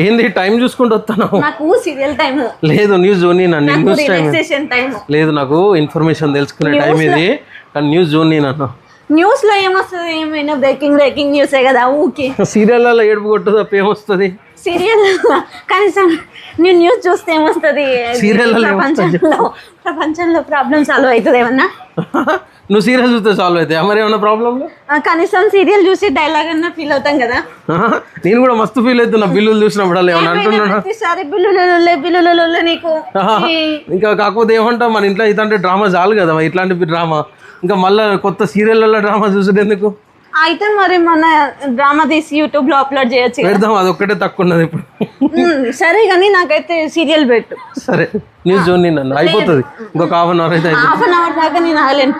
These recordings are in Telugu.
ఏంది టైం చూసుకుంటూ వస్తాను? నాకు సీరియల్ టైం లేదు, న్యూస్ జోన్ న్యూస్ టైం లేదు, నాకు ఇన్ఫర్మేషన్ తెలుసుకునే టైం ఇది. కానీ న్యూస్ జోన్ అన్న. న్యూస్ లో ఏమొస్తుంది? ఏమైనా బ్రేకింగ్ న్యూసే కదా. ఊకే సీరియల్లో ఏడుపు కొట్టు తప్ప ఏమొస్తుంది? సీరియల్ కనీసం నేను న్యూస్ చూస్తే ఏమొస్తుంది? సీరియల్లో ప్రపంచంలో ప్రాబ్లమ్ సాల్వ్ అవుతుంది ఏమన్నా? నువ్వు సీరియల్ చూస్తే సాల్వ్ అవుతాయి మరి ఏమన్నా ప్రాబ్లమ్? కనీసం సీరియల్ చూసి డైలాగ్ అన్నా ఫీల్ అవుతాం కదా. నేను కూడా మస్తు ఫీల్ అవుతున్నా బిల్లులు చూసినప్పుడు. ఏమన్నా అంటున్నా బిల్లులు నీకు ఇంకా కాకపోతే ఏమంటావు, మన ఇంట్లో ఇట్లాంటి డ్రామా చాలు కదా, ఇట్లాంటి డ్రామా ఇంకా మళ్ళీ కొత్త సీరియల్లో డ్రామా చూసేందుకు. అయితే మరి మన డ్రామా తీసి యూట్యూబ్ లో అప్లోడ్ చేయొచ్చు. పెడదాం, అది ఒక్కటే తక్కువ ఉన్నది ఇప్పుడు. సరే కానీ నాకైతే సీరియల్ పెట్టు. సరే, న్యూస్ జోన్ నన్ను అయిపోతుంది, ఇంకొక ½ అయితే. ½ దాకా నేను ఆగలేను.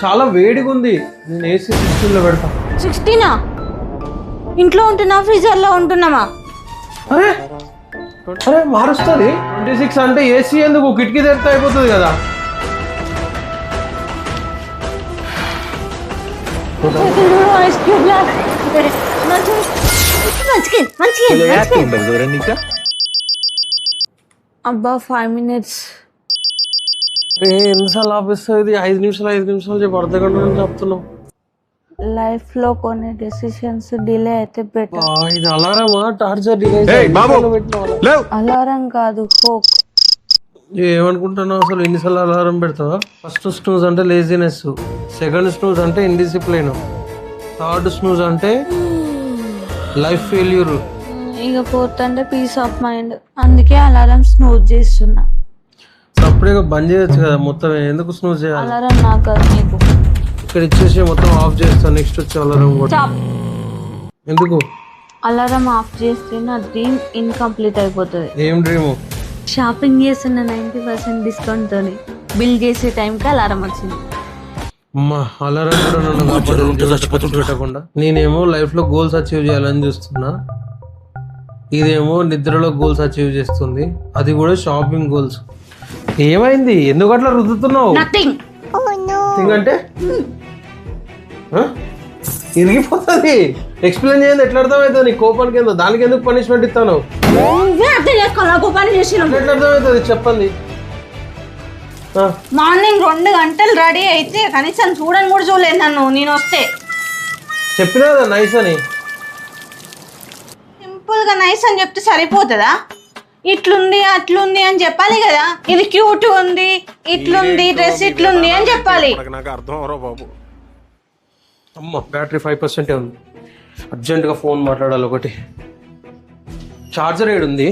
చాలా వేడిగా ఉంది, నేను ఏసీ 16లో పెడతా. 16 ఇంట్లో ఉంటున్నా ఫ్రీజర్ లో ఉంటున్నామా? అరే అరే మారుస్తుంది. 26 అంటే ఏసీ ఎందుకు, కిటికీ తెరితే అయిపోతుంది కదా. అబ్బా 5 minutes. ఎన్నిసార్లు ఆపిస్తుంది? 5 నిమిషాలు చెప్పి అర్ధగంట నుంచి చెప్తున్నావు. లైఫ్ లో కొన్ని డెసిషన్స్ డిలే అయితే బెటర్. ఇది అలారమా? Torture device? అలారం కాదు, హోప్. ఏమనుకుంటున్నావు అసలు? ఎన్నిసార్లు అలారం పెడతావా? ఫస్ట్ స్నూజ్ అంటే లేజినెస్, సెకండ్ స్నూజ్ అంటే ఇండిసిప్లైన్, థర్డ్ స్నూజ్ అంటే లైఫ్ ఫెయిల్యూర్, ఇక ఫోర్త్ అంటే పీస్ ఆఫ్ మైండ్. అందుకే అలారం స్నూజ్ చేస్తున్నా. అప్పుడే బంద్ చేయొచ్చు కదా మొత్తం, ఎందుకు స్నూజ్ చేయాలి? అలారం నాకు కాదు, నీకు. ఇక్కడ ఇచ్చేసి మొత్తం ఆఫ్ చేస్తాను, నెక్స్ట్ వచ్చే అలారం కూడా. ఎందుకు? అలారం ఆఫ్ చేస్తే నా డ్రీమ్ ఇన్కంప్లీట్ అయిపోతుంది. ఏం డ్రీమ్? షాపింగ్ చేస్తున్న 90% డిస్కౌంట్ తోని బిల్ చేసే టైంకి అలారం వచ్చింది. అమ్మా, అలారం కూడా నన్ను పెట్టకుండా. నేనేమో లైఫ్ లో గోల్స్ అచీవ్ చేయాలని చూస్తున్నా, ఇదేమో నిద్రలో గోల్స్ అచీవ్ చేస్తుంది, అది కూడా షాపింగ్ గోల్స్. ఏమైంది? ఎందుకు అట్లా రుద్దుతున్నావు? అంటే ఇరిగిపోతుంది. ఎక్స్ప్లెయిన్ చేయండి, ఎట్లా అర్థమవుతుంది? నీ కోపానికి ఏందో, దానికి ఎందుకు పనిష్మెంట్ ఇస్తాను? ఎట్లా అర్థమవుతుంది చెప్పండి. మార్నింగ్ 2 గంటలు రెడీ అయితే కనీసం చూడని కూడా చూడలేదు నన్ను. నేను వస్తే చెప్పినా కదా నైస్ అని. సింపుల్ గా నైస్ అని చెప్తే సరిపోతుందా? ఇట్లుంది అట్లుంది అని చెప్పాలి కదా. ఇది క్యూట్ ఉంది, ఇట్లుంది డ్రెస్, ఇట్లుంది అని చెప్పాలి. అమ్మ, బ్యాటరీ 5% ఉంది, అర్జెంటుగా ఫోన్ మాట్లాడాలి ఒకటి. చార్జర్ ఏడుంది?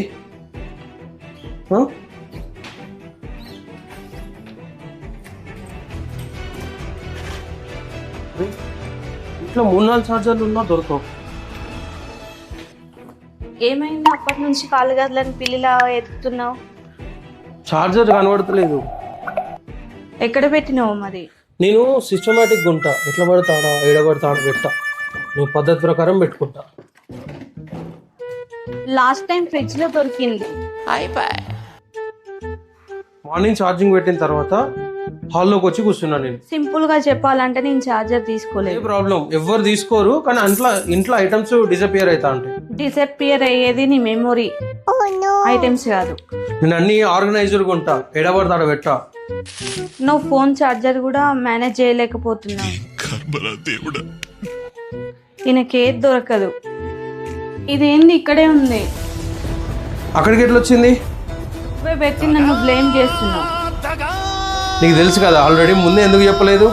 ఇంట్లో 3-4 చార్జర్లు ఉన్నా దొరకవు. ఏమైంది? అప్పటి నుంచి కాలు గదులని పిల్లిలా ఎత్తుతున్నావు. చార్జర్ కనబడతలేదు. ఎక్కడ పెట్టినావు మరి? నేను సిస్టమేటిక్గా ఉంటా, ఎట్లా పడతాడా ఏడబడతాడు పెట్టా, నువ్వు పద్ధతి ప్రకారం పెట్టుకుంటా. లాస్ట్ టైం ఫ్రిడ్జ్ లో దొరికింది. మార్నింగ్ ఛార్జింగ్ పెట్టిన తర్వాత హాల్లోకి వచ్చి కూర్చున్నా. నేను సింపుల్ గా చెప్పాలంటే నేను ఛార్జర్ తీసుకోలేదు. ప్రాబ్లం ఎవరు తీసుకోరు, కానీ ఇంట్లో ఐటమ్స్ డిసపియర్ అవుతా ఉంటాయి. డిసపియర్ అయ్యేది నీ మెమొరీ, ఐటమ్స్ కాదు. నేను అన్ని ఆర్గనైజర్గా ఉంటా, ఎడబడతాడు పెట్టా. నువ్వు ఫోన్ ఛార్జర్ కూడా మేనేజ్ చేయలేకపోతున్నావు. ఈయనకేది దొరకదు. ఇదేంది ఇక్కడే ఉంది? అక్కడికి ఎట్లా వచ్చింది? పెట్టి నన్ను బ్లేమ్ చేస్తున్నావు. నీకు తెలుసు కదా ఆల్రెడీ, ముందే ఎందుకు చెప్పలేదు?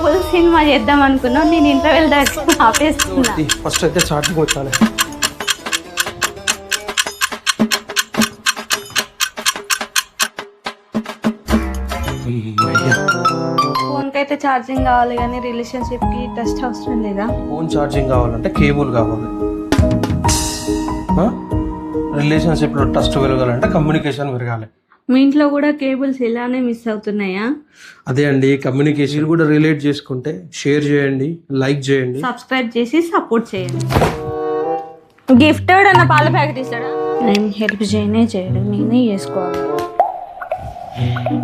ఫుల్ సినిమా చేద్దాం అనుకున్నావు, నేను ఇంటర్వెల్ దాకా ఆపేస్తున్నా. ఫస్ట్ అయితే ఛార్జింగ్ పెట్టాలి. ఫోన్ కి అయితే ఛార్జింగ్ కావాలి కానీ రిలేషన్షిప్ కి టెస్ట్ అవసరం లేదా? ఫోన్ ఛార్జింగ్ కావాలంటే కేబుల్ కావాలి, రిలేషన్షిప్ లో ట్రస్ట్ పెరగాలంటే కమ్యూనికేషన్ పెరగాలి. మీ ఇంట్లో కూడా కేబుల్స్ ఇలానే మిస్ అవుతున్నాయా? అదే అండి, కమ్యూనికేషన్ కూడా రిలేట్ చేసుకుంటే షేర్ చేయండి, లైక్ చేయండి, సబ్స్క్రైబ్ చేసి సపోర్ట్ చేయండి. గిఫ్టెడ్ అన్న పాల ప్యాకెట్ ఇస్తాడా? నేను హెల్ప్ చేయనే చేయడు, నేనే చేసుకోవాలి.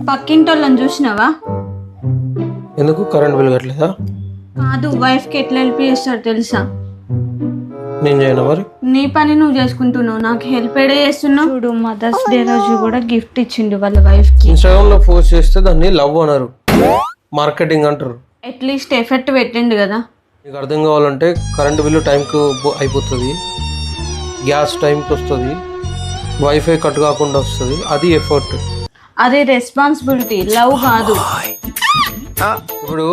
పక్కింటి వాళ్ళని చూసినావా? ఎందుకు కరెంట్ బిల్ కట్టలేదా? కాదు, వైఫ్కి ఎట్లా హెల్ప్ చేస్తాడు తెలుసా? నేను చేయను మరి. నీ పని నువ్వు చేసుకుంటున్నావు, నాకు హెల్ప్ ఏడే చేస్తున్నావు. చూడు, మదర్స్ డే రోజు కూడా గిఫ్ట్ ఇచ్చిండు వాళ్ళ వైఫ్కి. ఇన్స్టాగ్రామ్ లో పోస్ట్ చేస్తే దాన్ని లవ్ అన్నారు, మార్కెటింగ్ అంటారు. అట్లీస్ట్ ఎఫెక్ట్ పెట్టిండు కదా. నీకు అర్థం కావాలంటే కరెంట్ బిల్లు టైంకి అయిపోతుంది, గ్యాస్ టైంకి వస్తుంది, వైఫై కట్ కాకుండా వస్తుంది, అది ఎఫర్ట్. అదే రెస్పాన్సిబిలిటీ, లవ్ కాదు. ఇప్పుడు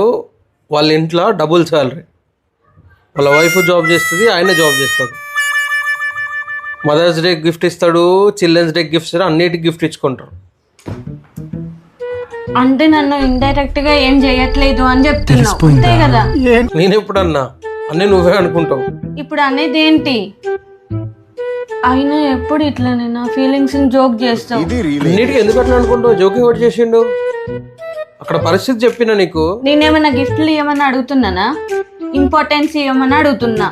వాళ్ళ ఇంట్లో డబుల్ శాలరీ, వాళ్ళ వైఫ్ జాబ్ చేస్తుంది, ఆయన జాబ్ చేస్తాడు. మదర్స్ డే గిఫ్ట్ ఇస్తాడు, చిల్డ్రన్స్ డే గిఫ్ట్ ఇస్తాడు, అన్నిటికి గిఫ్ట్ ఇచ్చుకుంటారు. అంటే నన్ను ఇండైరెక్ట్ గా ఏం చేయట్లేదు అని చెప్తున్నావు అంతే కదా? నేను ఎప్పుడన్నా అన్నీ నువ్వే అనుకుంటావు. ఇప్పుడు అనేది ఏంటి? అయినా ఎప్పుడు ఇట్లానే నా ఫీలింగ్స్ జోక్ చేస్తావు. అన్నిటికీ ఎందుకు అట్లా అనుకుంటావు? జోకి ఒకటి చేసిండు, అక్కడ పరిస్థితి చెప్పినా నీకు. నేనేమన్నా గిఫ్ట్లు ఇవ్వమని అడుగుతున్నానా? ఇంపార్టెన్స్ ఇవ్వమని అడుగుతున్నా.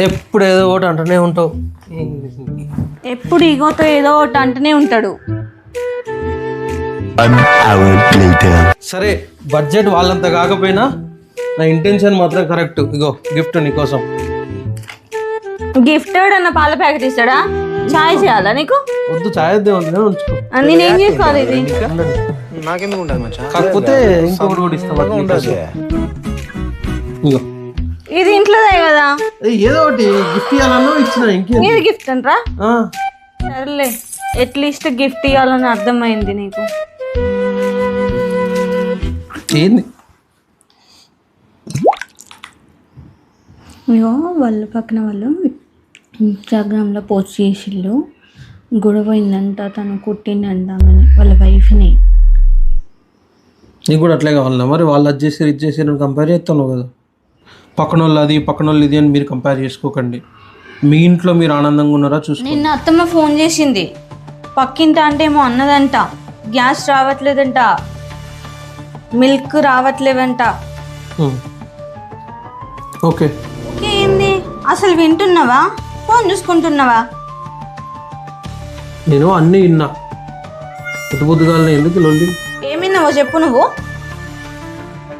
ఎప్పుడు ఏదో ఒకటి అంటూనే ఉంటావు. ఎప్పుడు ఈగోతో ఏదో ఒకటి అంటూనే ఉంటాడు. సరే, బడ్జెట్ వాళ్ళంత కాకపోయినా నా ఇంటెన్షన్ మాత్రం కరెక్ట్. ఇగో గిఫ్ట్ నీకోసం. గిఫ్ట్ అన్న పాల ప్యాకెట్ ఇస్తాడా? చాయ్ చేయాలా నీకు? వద్దు, చాయ్ ఉంచుకో. నేనేం చేసుకోవాలి ఇది? నాకెందుకు ఉంటుంది మచ్చా? కాకపోతే ఇంకొకటి కూడా ఇస్తాం. ఇగో ఇది ఇంట్లోదే కదా. ఏదో ఒకటి గిఫ్ట్ ఇవ్వాలన్నా ఇచ్చిన. ఇంకేం ఇది గిఫ్ట్ అంటరా? సర్లే, అట్లీస్ట్ గిఫ్ట్ ఇవ్వాలని అర్థమైంది నీకు. ఏంది? ఇగో వాళ్ళ పక్కన వాళ్ళు ఇన్స్టాగ్రామ్లో పోస్ట్ చేసిళ్ళు, గొడవ అయిందంట, తను కుట్టిండంటామని వాళ్ళ వైఫ్ని. నీకు కూడా అట్లే కావాలన్నా మరి? వాళ్ళు అది చేసి ఇది చేసి నేను కంపేర్ చేస్తాను కదా. పక్కన వాళ్ళు అది, పక్కన వాళ్ళు ఇది అని మీరు కంపేర్ చేసుకోకండి. మీ ఇంట్లో మీరు ఆనందంగా ఉన్నారా చూసుకో. నిన్న అత్తమ్మ ఫోన్ చేసింది, పక్కింట అంటే ఏమో అన్నదంట, గ్యాస్ రావట్లేదంట, మిల్క్ రావట్లేదంట. ఓకే, ఏంది అసలు వింటున్నావా? ఫోన్ చూసుకుంటున్నావా? నేను అన్నీ విన్నా. పొద్దుగాలని ఎందుకు లొల్లి? ఏమిన్నావో చెప్పు నువ్వు.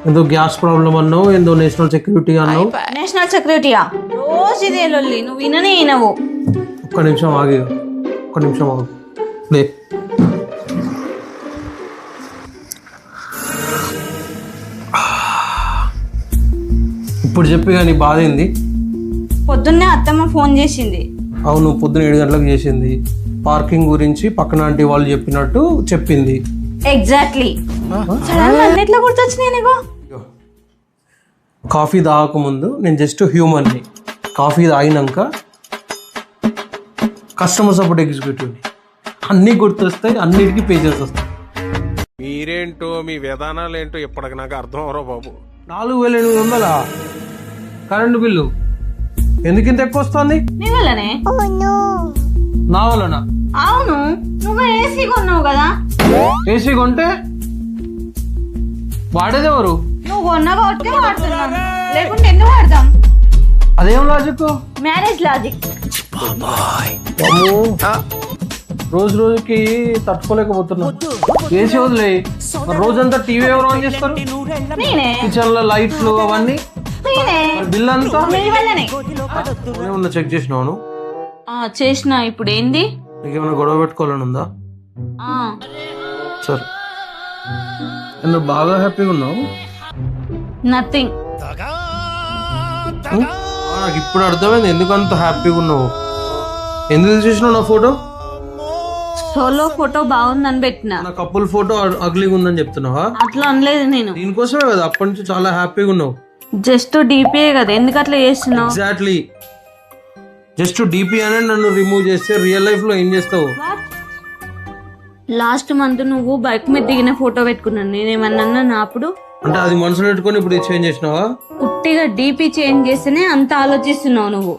ఏదో గ్యాస్ ప్రాబ్లం అన్నావు, ఏందో నేషనల్ సెక్యూరిటీ అన్నావు. నేషనల్ సెక్యూరిటీయా? రోజు ఇదే లొల్లి, నువ్వు విననే వినవు. ఒక్క నిమిషం ఆగి, ఒక్క నిమిషం ఆగు. లే, ఇప్పుడు చెప్పి కానీ బాధ ఏంది? పొద్దున్నే అత్తమ్మ ఫోన్ చేసింది. అవును, పొద్దున 7 గంటలకు చేసింది. పార్కింగ్ గురించి పక్కన ఆంటీ వాళ్ళు చెప్పినట్టు చెప్పింది. ఎగ్జాక్ట్లీ. సడన్గా అన్నిట్లో గుర్తొచ్చినాయి నీకు. కాఫీ తాగకముందు నేను జస్ట్ హ్యూమన్ని, కాఫీ తాగినాక కస్టమర్ సపోర్ట్ ఎగ్జిక్యూటివ్ని. అన్నీ గుర్తొస్తాయి, అన్నిటికీ పేజెస్ వస్తాయి. మీరేంటో మీ విధానాలు ఏంటో ఇప్పటికి నాకు అర్థం అవరో బాబు. 4800 కరెంటు బిల్లు ఎందుకు ఇంత ఎక్కువ వస్తుంది? నీ వల్లనే. నా వలన? అవును, నువ్వు ఏసీ కొన్నావు కదా. ఏసీ కొంటే వాడేది ఎవరు? నువ్వు కొన్నా కాబట్టి వాడుతున్నాను, లేకుంటే ఎందుకు వాడతాం? అదేం లాజిక్? Marriage logic. రోజు రోజుకి తట్టుకోలేకపోతున్నా. ఏసీ వదిలే, రోజంతా టీవీ ఎవరు ఆన్ చేస్తారు? నేనే. కిచెన్ లో లైట్లు అవన్నీ నేనే. బిల్ అంతా నీ వల్లనే. ఉన్న చెక్ చేసినాను. చేసిన. ఇప్పుడు ఏంది? నీకేమైనా గొడవ పెట్టుకోవాలని ఉందా? సరే, నువ్వు బాగా హ్యాపీగా ఉన్నావు. నథింగ్. నాకు ఇప్పుడు అర్థమైంది ఎందుకు అంత హ్యాపీగా ఉన్నావు. ఎందుకు చూసినావు నా ఫోటో? సోలో ఫోటో బాగుందని పెట్టిన. నా కపుల్ ఫోటో అగ్లీగా ఉందని చెప్తున్నావా? అట్లా అనలేదు నేను. దీనికోసమే కదా అప్పటి నుంచి చాలా హ్యాపీగా ఉన్నావు. జస్ట్ డీపీఏ కదా, ఎందుకు అట్లా చేస్తున్నావు? ఎగ్జాక్ట్లీ, జస్ట్ డీపీ అనే నన్ను రిమూవ్ చేస్తే రియల్ లైఫ్ లో ఏం చేస్తావు? లాస్ట్ మంత్ నువ్వు బైక్ మీద దిగిన ఫోటో పెట్టుకున్నాను, నేనేమన్నా నా అప్పుడు? అంటే అది మనసులో పెట్టుకొని ఇప్పుడు చేంజ్ చేసినావా? పుట్టిగా డీపీ చేంజ్ చేస్తేనే అంత ఆలోచిస్తున్నావు నువ్వు.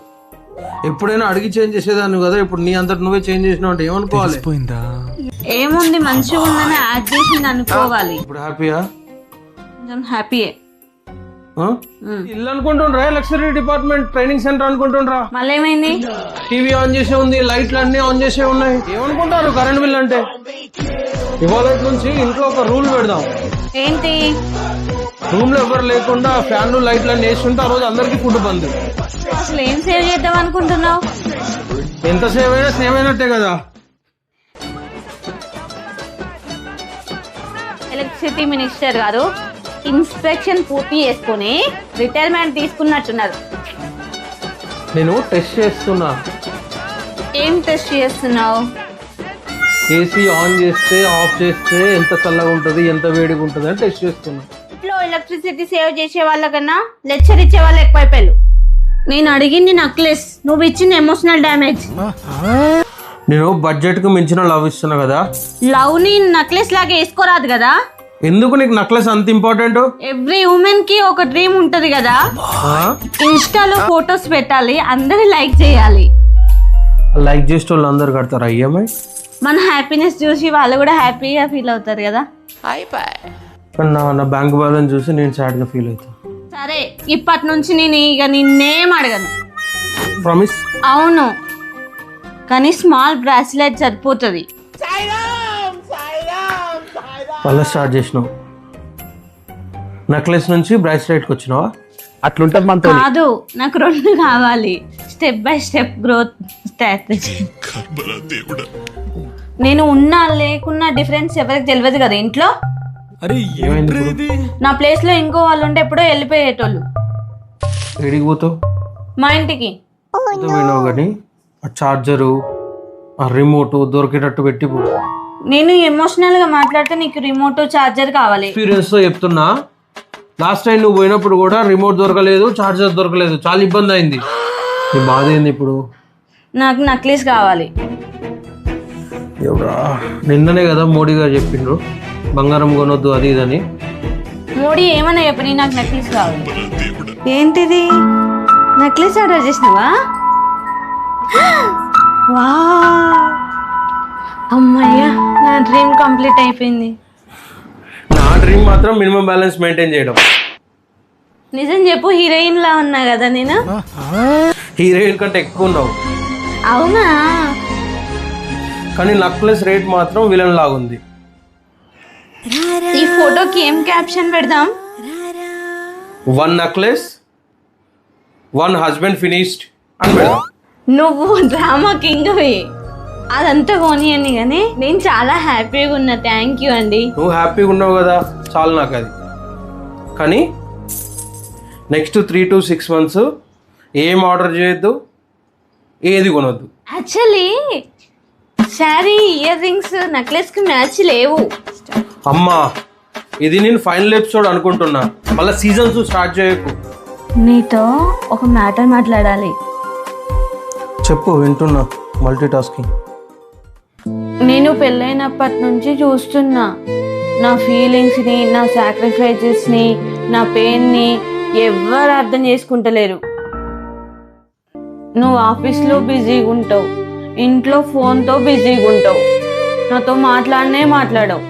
ఎప్పుడైనా అడిగి చేంజ్ చేసేదాన్ని కదా, ఇప్పుడు నీ అంతటి నువ్వే చేంజ్ చేసినావు అంటే ఏమనుకోవాలి? ఏముంది, మంచిగా ఉందని యాడ్ చేసింది అనుకోవాలి. ఇప్పుడు హ్యాపీయా? కొంచెం హ్యాపీయే. ఇల్లు అనుకుంటుండ్రా లగ్జరీ డిపార్ట్మెంట్ ట్రైనింగ్ సెంటర్ అనుకుంటుండ్రా. మళ్ళీ ఏమైంది? టీవీ ఆన్ చేసే ఉంది, లైట్లు అన్ని ఆన్ చేసే ఉన్నాయి. ఏమనుకుంటారు కరెంట్ బిల్ అంటే? ఇవాళ నుంచి ఇంట్లో ఒక రూల్ పెడదాం. ఏంటి? రూమ్ లో ఎవరు లేకుండా ఫ్యాన్లు లైట్లు అన్ని వేసి ఉంటే ఆ రోజు అందరికి ఫుడ్ బంద్. అసలు ఏం సేవ్ చేద్దాం అనుకుంటున్నావు? ఎంత సేవ్ అయినా సేవ్ అయినట్టే కదా. ఎలక్ట్రిసిటీ మినిస్టర్ గారు ఇన్స్పెక్షన్ పూర్తి చేసుకుని రిటైర్మెంట్ తీసుకున్నట్టున్నారు. నేను టెస్ట్ చేస్తున్నా. ఏం టెస్ట్ చేస్తున్నావు? ఏసీ ఆన్ చేస్తే ఆఫ్ చేస్తే ఎంత చల్లగా ఉంటుంది, ఎంత వేడిగా ఉంటుంది అని టెస్ట్ చేస్తున్నా. ఇంట్లో ఎలక్ట్రిసిటీ సేవ్ చేసే వాళ్ళకన్నా లెక్చర్ ఇచ్చే వాళ్ళు ఎక్కువైపోయారు. నేను అడిగింది నెక్లెస్, నువ్వు ఇచ్చిన ఎమోషనల్ డ్యామేజ్. నేను బడ్జెట్ కు మించిన లవ్ ఇస్తున్నా కదా. లవ్ ని నెక్లెస్ లాగా వేసుకోరాదు కదా. ఎందుకు నీకు నెక్లెస్ అంత ఇంపార్టెంట్? ఎవ్రీ ఉమెన్ కి ఒక డ్రీమ్ ఉంటది కదా. ఇన్స్టాలో ఫొటోస్ పెట్టాలి, అందరు లైక్ చేయాలి. లైక్ చేసే వాళ్ళు అందరు కడతారు ఈఎంఐ. మన హ్యాపీనెస్ చూసి వాళ్ళు కూడా హ్యాపీగా ఫీల్ అవుతారు కదా. కానీ నా బ్యాంక్ బ్యాలెన్స్ చూసి నేను సాడ్ గా ఫీల్ అవుతాను. సరే, ఇప్పటి నుంచి నేను ఇక నిన్నేం అడగను. ప్రామిస్? అవును, కానీ స్మాల్ బ్రాస్లెట్ సరిపోతుంది. మళ్ళీ స్టార్ట్ చేసినావు. నెక్లెస్ నుంచి బ్రాస్లెట్కి వచ్చినావా? అట్లుంటది మనతో. కాదు, నాకు 2 కావాలి. Step by step growth strategy. నేను ఉన్నా లేకున్నా డిఫరెన్స్ ఎవరికి తెలియదు కదా ఇంట్లో. నా ప్లేస్ లో ఇంకో వాళ్ళు ఉంటే ఎప్పుడో వెళ్ళిపోయేటోళ్ళు. ఎడికి పోతావు? మా ఇంటికి పోయినావు కానీ ఆ చార్జరు ఆ రిమోట్ దొరికేటట్టు పెట్టి పో. నేను ఎమోషనల్ గా మాట్లాడితే నీకు రిమోట్ చార్జర్ కావాలి. ఎక్స్పీరియన్స్ తో చెప్తున్నా. లాస్ట్ టైం నువ్వు పోయినప్పుడు కూడా రిమోట్ దొరకలేదు, చార్జర్ దొరకలేదు, చాలా ఇబ్బంది అయింది. నీ బాధ ఏంది ఇప్పుడు? నాకు నెక్లెస్ కావాలి. ఎవరా నిన్ననే కదా మోడీ గారు చెప్పిండ్రు బంగారం కొనొద్దు అది ఇదని. మోడీ ఏమన్నా చెప్పని నాకు నెక్లెస్ కావాలి. ఏంటిది? నెక్లెస్ ఆర్డర్ చేసినావా? వా, అమ్మయ్యా, నా డ్రీమ్ కంప్లీట్ అయిపోయింది. నా డ్రీమ్ మాత్రం మినిమం బ్యాలెన్స్ మెయింటైన్ చేయడం. నిజం చెప్పు, హీరోయిన్ లా ఉన్నా కదా నేను? హీరోయిన్ కంటే ఎక్కువ ఉన్నావు. అవునా? కానీ నెక్లెస్ రేట్ మాత్రం విలన్ లాగుంది. ఈ ఫోటోకి ఏం క్యాప్షన్ పెడదాం? 1 నెక్లెస్ 1 హస్బెండ్ ఫినిష్డ్ అని పెడదాం. నువ్వు డ్రామా కింగ్వి. అదంతా పోనీయండి, కానీ నేను చాలా హ్యాపీగా ఉన్నా. థ్యాంక్ యూ అండి. నువ్వు హ్యాపీగా ఉన్నావు కదా, చాలు నాకు అది. కానీ నెక్స్ట్ 3 to 6 months ఏం ఆర్డర్ చేయొద్దు, ఏది కొనొద్దు. Actually sari, ear rings, necklace కి మ్యాచ్ లేవు. అమ్మా, ఇది నేను ఫైనల్ ఎపిసోడ్ అనుకుంటున్నా. మళ్ళీ సీజన్స్ స్టార్ట్ చేయకు. నీతో ఒక మ్యాటర్ మాట్లాడాలి. చెప్పు, వింటున్నా. Multi tasking. నేను పెళ్ళైనప్పటి నుంచి చూస్తున్నా నా ఫీలింగ్స్ని, నా సాక్రిఫైజెస్ని, నా పెయిన్ని ఎవ్వరు అర్థం చేసుకుంటలేరు. నువ్వు ఆఫీస్లో బిజీగా ఉంటావు, ఇంట్లో ఫోన్తో బిజీగా ఉంటావు, నాతో మాట్లాడవు.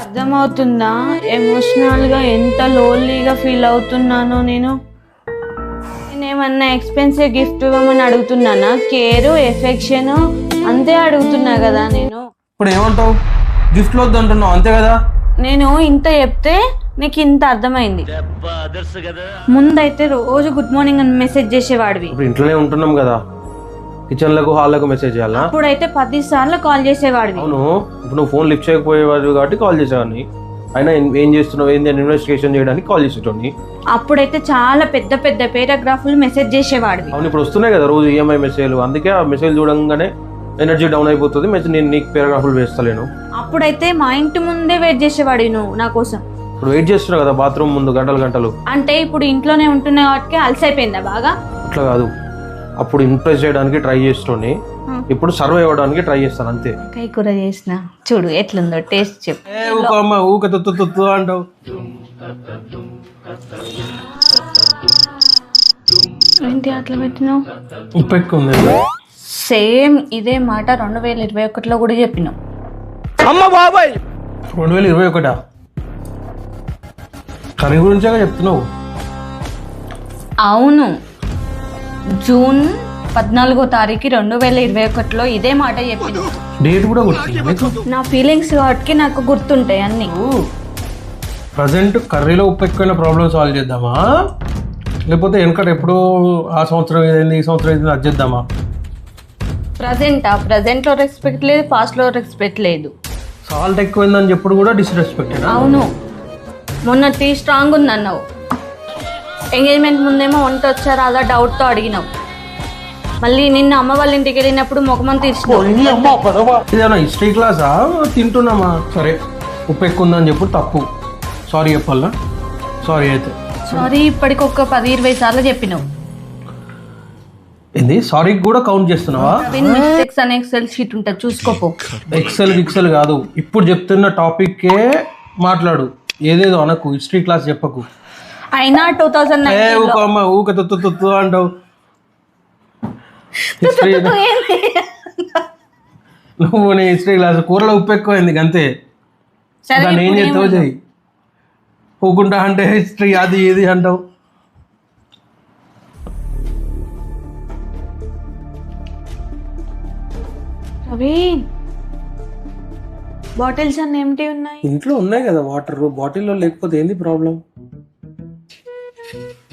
అర్థమవుతుందా ఎమోషనల్గా ఎంత లోన్లీగా ఫీల్ అవుతున్నానో? నేనేమన్నా ఎక్స్పెన్సివ్ గిఫ్ట్ ఇవ్వమని అడుగుతున్నానా? కేరు, ఎఫెక్షన్ అంతే అడుగుతున్నా కదా నేను. ఇప్పుడు ఏమంటావు? గిఫ్ట్ వద్దు అంటున్నావు అంతే కదా. నేను ఇంత చెప్తే నీకు ఇంత అర్థమైంది. ముందైతే రోజు గుడ్ మార్నింగ్ అని మెసేజ్ చేసేవాడివి. ఇప్పుడు ఇంట్లోనే ఉంటున్నాం కదా, కిచెన్లకు హాల్లకు మెసేజ్ చేయాలా? అప్పుడైతే 10 సార్లు కాల్ చేసేవాడివి. అవును, ఇప్పుడు నువ్వు ఫోన్ లిఫ్ట్ చేయకపోయేవాడు కాబట్టి కాల్ చేసేవాడిని. అయినా ఏం చేస్తున్నావు ఏంది అని ఇన్వెస్టిగేషన్ చేయడానికి కాల్ చేసేటోని. అప్పుడైతే చాలా పెద్ద పెద్ద పారాగ్రాఫ్లు మెసేజ్ చేసేవాడివి. అవును, ఇప్పుడు వస్తున్నాయి కదా రోజు ఈఎంఐ మెసేజ్లు. అందుకే ఆ మెసేజ్ చూడంగానే ఎనర్జీ డౌన్ అయిపోతుంది. నేను నీకు పారాగ్రాఫ్లు వేస్తలేను. అప్పుడైతే మా ఇంటి ముందే వెయిట్ చేసేవాడివి నువ్వు నా కోసం. ఇప్పుడు వెయిట్ చేస్తున్నావు కదా బాత్రూమ్ ముందు గంటలు. అంటే ఇప్పుడు ఇంట్లోనే ఉంటున్నావు కాబట్టి అలసైపోయిందా బాగా? అట్లా కాదు, అప్పుడు ఇంప్రెస్ చేయడానికి ట్రై చేస్తూనే, ఇప్పుడు సర్వ్ అవ్వడానికి ట్రై చేస్తాను అంతే. కై కూర చేసిన చూడు ఎట్లుందో, టేస్ట్ చెప్పు. అంటావు. ఏంటి అట్లా పెట్టినావు? ఉప్పు ఎక్కువ ఉంది. సేమ్ ఇదే మాట 2021లో కూడా చెప్పినావు. అమ్మ బాబాయ్, 2021 కర్రీ గురించే చెప్తున్నావు. అవును, జూన్ 14వ తారీఖు 2021లో ఇదే మాట చెప్పింది. డేట్ కూడా గుర్తుంది నీకు? నా ఫీలింగ్స్ వాటికి నాకు గుర్తుంటాయి అన్ని. ప్రజెంట్ కర్రీలో ఉప్పు ఎక్కువైన ప్రాబ్లమ్ సాల్వ్ చేద్దామా, లేకపోతే వెనకట ఎప్పుడో ఆ సంవత్సరం ఏదైంది ఈ సంవత్సరం ఏదైంది అది చేద్దామా? ప్రజెంట్లో రెస్పెక్ట్ లేదు, పాస్ట్లో రెస్పెక్ట్ లేదు. సాల్ట్ ఎక్కువైందని చెప్పుడు కూడా డిస్రెస్పెక్టెడ్. అవును, మొన్న టీ స్ట్రాంగ్ ఉంది అన్నావు, ఎంగేజ్మెంట్ ముందేమో వంట వచ్చారా అలా డౌట్తో అడిగినావు, మళ్ళీ నిన్న అమ్మ వాళ్ళ ఇంటికి వెళ్ళినప్పుడు ముఖమని తీర్చినావు. ఇదేనా హిస్టరీ క్లాసా? తింటున్నామా? సరే ఉప్పు ఎక్కువ ఉందని చెప్పు, తప్పు. సారీ చెప్పాలా? సారీ అయితే సారీ ఇప్పటికి ఒక 10-20 సార్లు చెప్పినావు. ఏంది సారీ కూడా కౌంట్ చేస్తున్నావా? మిస్టేక్స్ అనే ఎక్సెల్ షీట్ ఉంటుంది, చూసుకోపో. ఎక్సెల్ కాదు, ఇప్పుడు చెప్తున్న టాపిక్కే మాట్లాడు, ఏదేదో అనకు, హిస్టరీ క్లాస్ చెప్పకు. అయినా 2009 ఊక తొత్తు అంటావు. హిస్టరీ నువ్వు నీ హిస్టరీ క్లాస్ కూరలో ఉప్పు ఎక్కువైంది అంతే. దాన్ని ఏం చేస్తావు చెయ్యి. ఊకుంటా అంటే హిస్టరీ అది ఇది అంటావు. బాటిల్స్ అన్ని ఏమిటి ఉన్నాయి? ఇంట్లో ఉన్నాయి కదా వాటర్, బాటిల్లో లేకపోతే ఏంది ప్రాబ్లం?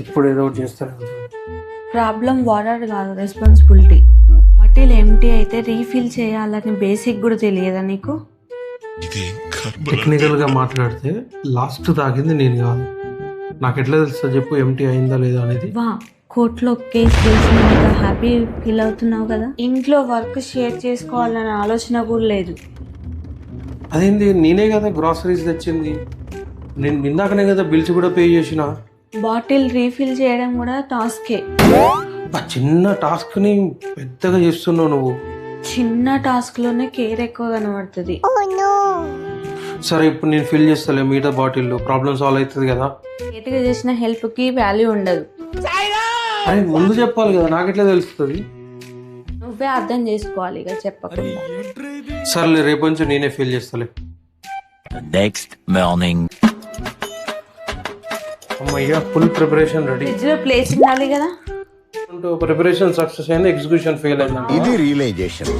ఇప్పుడు ఏదో ఒకటి చేస్తాను. ప్రాబ్లం వాటర్ కాదు, రెస్పాన్సిబిలిటీ. బాటిల్ ఎంటీ అయితే రీఫిల్ చేయాలని బేసిక్ కూడా తెలియదా నీకు? టెక్నికల్ గా మాట్లాడితే లాస్ట్ తాగింది నేను కాదు, నాకు ఎట్లా తెలుస్తా చెప్పు ఎంటీ అయిందా లేదా అనేది? వా, కోర్టులో కేసు గెలిచినంత హ్యాపీ ఫీల్ అవుతున్నావు కదా. ఇంట్లో వర్క్ షేర్ చేసుకోవాలనే ఆలోచన కూడా లేదు. అదేంది, నేనే కదా గ్రాసరీస్ తెచ్చింది, నేను ఇందాకనే కదా బిల్స్ కూడా పే చేసిన. బాటిల్ రీఫిల్ చేయడం కూడా టాస్కే. ఆ చిన్న టాస్క్ ని పెద్దగా చేస్తున్నావు నువ్వు. చిన్న టాస్క్ లోనే కేర్ ఎక్కువ కనబడుతుంది. సరే ఇప్పుడు నేను ఫిల్ చేస్తాలే మిగతా బాటిల్లో, ప్రాబ్లమ్ సాల్వ్ అవుతుంది కదా. లేట్గా చేసిన హెల్ప్ కి వాల్యూ ఉండదు. అరే ముందు చెప్పాలి కదా, నాకు ఎట్లా తెలుస్తుంది? నువ్వే అర్థం చేసుకోవాలి ఇక చెప్పకుండా. సర్లే రేపు నుంచి నేనే ఫిల్ చేస్తాలే. Next morning. అమ్మయ్యా, ఫుల్ ప్రిపరేషన్ రెడీ. ఫ్రిడ్జ్ లో ప్లేస్ ఉండాలి కదా. ప్రిపరేషన్ సక్సెస్ అయింది, ఎగ్జిక్యూషన్ ఫెయిల్ అయింది. ఇది రియలైజేషన్.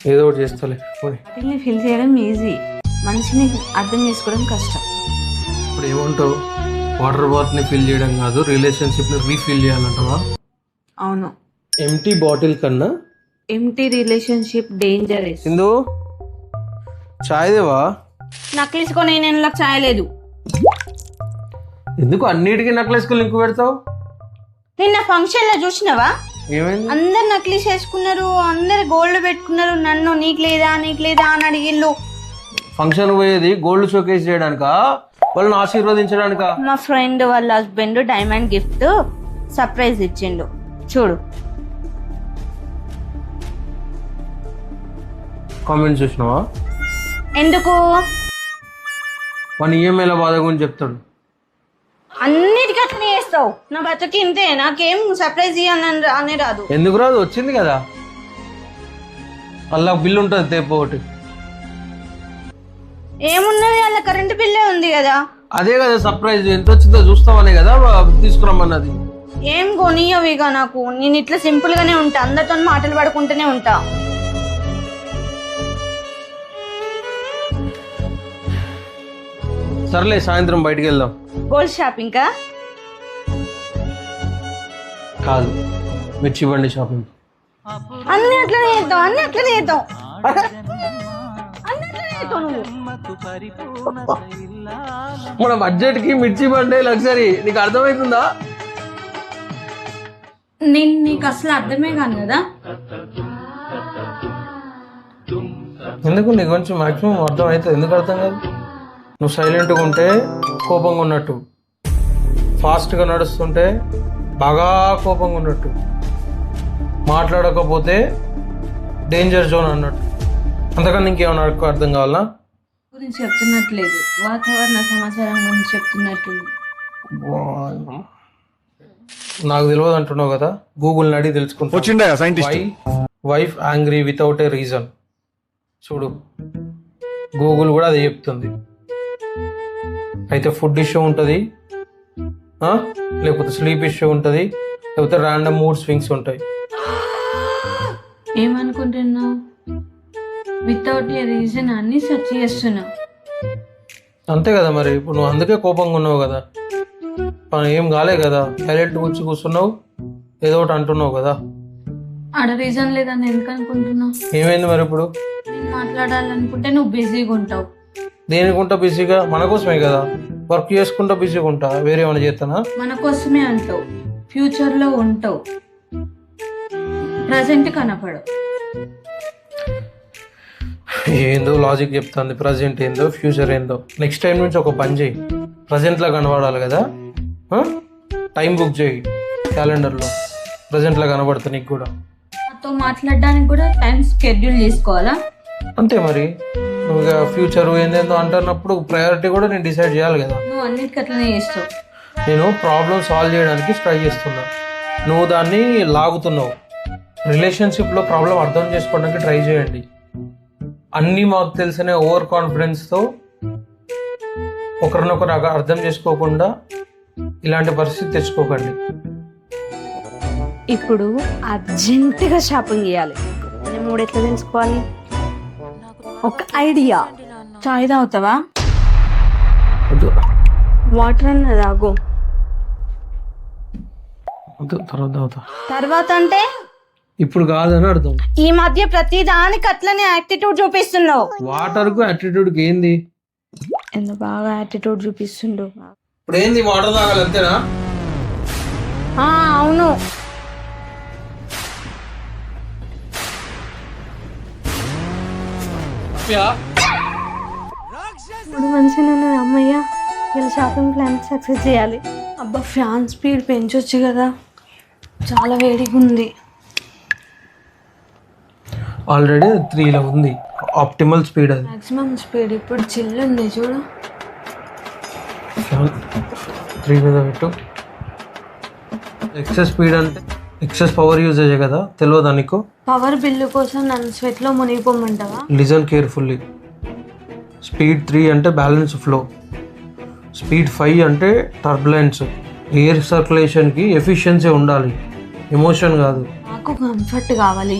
ఏదో ఒకటి చేస్తాలే. వాటిని ఫిల్ చేయడం ఈజీ, మనిషిని అర్థం చేసుకోవడం కష్టం. ఇప్పుడు ఏమంటావు? వాటర్ బాటిల్ ని ఫిల్ చేయడం కాదు, రిలేషన్షిప్ ని రీఫిల్ చేయాలంటావా? అవును, ఎంటీ బాటిల్ కన్నా ఎంటీ రిలేషన్షిప్ డేంజరస్. సింధు చాయ్ దేవా? నక్లీసుకొని నేను ఇలా చాయలేదు. ఎందుకు అన్నిటికీ నక్లెస్ కు లింక్ పెడతావు? నిన్న ఫంక్షన్ లో చూసినావా? ఏమైంది? అందరు నక్లీస్ వేసుకున్నారు, అందరు గోల్డ్ పెట్టుకున్నారు, నన్ను నీకు లేదా అని అడిగిళ్ళు. ఫంక్షన్ పోయేది గోల్డ్ షోకేస్ చేయడానికా, వాళ్ళని ఆశీర్వదించడానికా? మా ఫ్రెండ్ వాళ్ళ హస్బెండ్ డైమండ్ గిఫ్ట్ సర్ప్రైజ్ ఇచ్చిండు, చూడు. కామెంట్స్ చూసినావా? ఎందుకు? మన ఈఎంఐల బాధ గురించి చెప్తాడు. అన్నిటికీ అట్లనే చేస్తావు. నా బతుకి ఇంతే, నాకేం సర్ప్రైజ్ ఇవ్వాలని అనే రాదు. ఎందుకు రాదు? వచ్చింది కదా, అలా బిల్లు ఉంటుంది తేపు ఒకటి. ఏమున్నది, అలా కరెంట్ బిల్లే ఉంది కదా. అదే కదా సర్ప్రైజ్, ఎంత వచ్చిందో చూస్తామనే కదా తీసుకురమ్మన్నది. ఏం కొనియవు ఇక నాకు, నేను ఇట్లా సింపుల్ గానే ఉంటా, అందరితో మాటలు పడుకుంటూనే ఉంటా. సర్లే సాయంత్రం బయటికి వెళ్దాం. గోల్డ్ షాపింగ్ కా? కాదు, మిర్చి బండి షాపింగ్. అన్ని అట్లనే చేద్దాం, అన్ని అట్లనే చేద్దాం, అన్ని అట్లనే చేద్దాం నువ్వు. మన బడ్జెట్ కి మిర్చి బండి లగ్జరీ, నీకు అర్థమవుతుందా? నేను నీకు అసలు అర్థమే కాను కదా. ఎందుకు నీకు కొంచెం మాక్సిమం అర్థం అవుతుంది, ఎందుకు అర్థం కాదు? నువ్వు సైలెంట్గా ఉంటే కోపంగా ఉన్నట్టు, ఫాస్ట్గా నడుస్తుంటే బాగా కోపంగా ఉన్నట్టు, మాట్లాడకపోతే డేంజర్ జోన్ అన్నట్టు. అంతకన్నా ఇంకేమన్నా అర్థం కావాలా? గురించి చెప్తున్నట్లేదు, వాతావరణ సమాచారం గురించి చెప్తున్నట్టు. నాకు తెలియదు అంటున్నావు కదా, గూగుల్ అడిగి తెలుసుకుంటా. Wife angry without a reason. చూడు, గూగుల్ కూడా అదే చెప్తుంది. అయితే ఫుడ్ ఇష్యూ ఉంటుంది, లేకపోతే స్లీప్ ఇష్యూ ఉంటుంది, లేకపోతే ర్యాండమ్ మూడ్ స్వింగ్స్ ఉంటాయి. ఏమనుకుంటున్నావు? వితౌట్ ఏ రీజన్ అన్ని సెర్చ్ చేస్తున్నావు. అంతే కదా మరి. ఇప్పుడు నువ్వు అందుకే కోపంగా ఉన్నావు కదా, పని ఏం కాలే కదా, సైలెంట్ కూర్చున్నావు, ఏదో ఒకటి అంటున్నావు కదా. ఆడ రీజన్ లేదని ఎందుకు అనుకుంటున్నావు? ఏమైంది మరి ఇప్పుడు? నేను మాట్లాడాలనుకుంటే నువ్వు బిజీగా ఉంటావు. దేనికుంటా బిజీగా? మన కోసమే కదా, వర్క్ చేసుకుంటా బిజీగా ఉంటా, వేరే ఏమైనా చేస్తానా? మన కోసమే అంటావు, ఫ్యూచర్లో ఉంటావు, ప్రజెంట్ కనపడవు. ఏందో లాజిక్ చెప్తాంది, ప్రజెంట్ ఏందో ఫ్యూచర్ ఏందో. నెక్స్ట్ టైం నుంచి ఒక పని చేయి, ప్రజెంట్లో కనబడాలి కదా, టైం బుక్ చేయి క్యాలెండర్లో, ప్రజెంట్లో కనబడతా నీకు కూడా. నాతో మాట్లాడడానికి కూడా టైం షెడ్యూల్ చేసుకోవాలా? అంతే మరి. నువ్వు ఇక ఫ్యూచర్ ఏందేందో అంటున్నప్పుడు ప్రయారిటీ కూడా నేను డిసైడ్ చేయాలి కదా. నువ్వు అన్నిటికీ అట్లనే చేస్తావు. నేను ప్రాబ్లమ్ సాల్వ్ చేయడానికి ట్రై చేస్తున్నా, నువ్వు దాన్ని లాగుతున్నావు. రిలేషన్షిప్లో ప్రాబ్లం అర్థం చేసుకోవడానికి ట్రై చేయండి. అన్నీ మాకు తెలిసిన ఓవర్ కాన్ఫిడెన్స్తో ఒకరినొకరు అర్థం చేసుకోకుండా ఇలాంటి పరిస్థితి తెచ్చుకోకండి. ఇప్పుడు అర్జెంటుగా షాపింగ్ చేయాలి. మూడు ఎట్లా తెలుసుకోవాలి? ఒక ఐడియా. చాయ్ తాగుతావా? వద్దు వాటర్ అన్నది తాగు. వద్దు, తర్వాత తాగుతా. తర్వాత అంటే ఇప్పుడు కాదని అర్థం. ఈ మధ్య ప్రతి దానికి అట్లనే యాటిట్యూడ్ చూపిస్తున్నావు. వాటర్కు యాటిట్యూడ్కి ఏంది? ఎంత బాగా యాటిట్యూడ్ చూపిస్తుండు. ఇప్పుడు ఏంది, వాటర్ తాగాలి అంతేనా? అవును. ఇప్పుడు మంచిగా ఉన్నది అమ్మయ్య. ఇలా షాపింగ్ ప్లాన్ సక్సెస్ చేయాలి. అబ్బా, ఫ్యాన్ స్పీడ్ పెంచొచ్చు కదా, చాలా వేడిగా ఉంది. ఆల్రెడీ 3లో ఉంది ఆప్టిమల్ స్పీడ్. అది మాక్సిమం స్పీడ్. ఇప్పుడు చిల్లు ఉంది చూడు. 3 మీద పెట్టు. ఎక్సెస్ స్పీడ్ అంటే ఎక్సెస్ పవర్ యూజేజ్ కదా, తెలియదా నీకు? పవర్ బిల్లు కోసం నన్ను స్వెట్లో మునిగిపోమంటావా? Listen carefully. స్పీడ్ 3 అంటే బ్యాలెన్స్ ఫ్లో, స్పీడ్ 5 అంటే టర్బులెన్స్. ఎయిర్ సర్క్యులేషన్కి ఎఫిషియన్సీ ఉండాలి, ఎమోషన్ కాదు. నాకు కంఫర్ట్ కావాలి,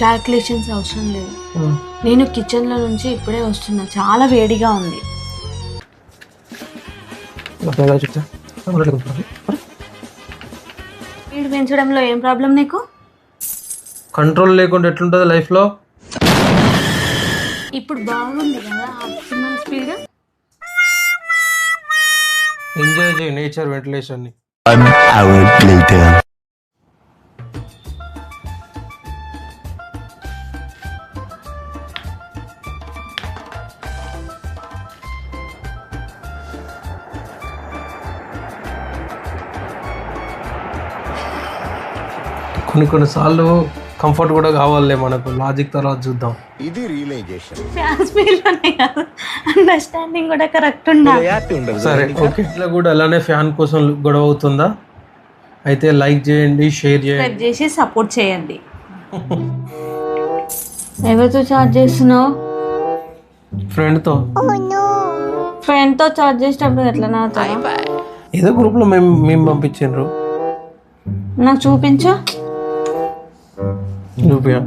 క్యాల్కులేషన్స్ అవసరం లేదు. నేను కిచెన్లో నుంచి ఇప్పుడే వస్తున్నా, చాలా వేడిగా ఉంది. స్పీడ్ పెంచడంలో ఏం ప్రాబ్లం నీకు? కంట్రోల్ లేకుండా ఎట్లుంటుంది లైఫ్లో? ఇప్పుడు బాగుంది కదా ఆప్టిమల్ స్పీడ్. ఎంజాయ్ చేయి నేచర్ వెంటిలేషన్ని. 1 hour later. కొన్నిసార్లు కంఫర్ట్ కూడా కావాలే మనకు, లాజిక్ తర్వాత చూద్దాం. ఇది రియలైజేషన్. ఫ్యాన్ స్పీడ్లోనే కాదు, అండర్స్టాండింగ్ కూడా కరెక్ట్ ఉండాలి. సరే ఓకే. ఇలా కూడా అలానే ఫ్యాన్ కోసం గొడవ అవుతుందా? అయితే లైక్ చేయండి, షేర్ చేయండి, సబ్స్క్రైబ్ చేసి సపోర్ట్ చేయండి. ఎవరితో చార్జ్ చేస్తున్నావు? ఫ్రెండ్తో. ఫ్రెండ్తో చార్జ్ చేసేటప్పుడు ఎట్లా నాతో? ఏదో గ్రూప్లో మేము పంపించిండ్రు, నాకు చూపించు. చూపియా?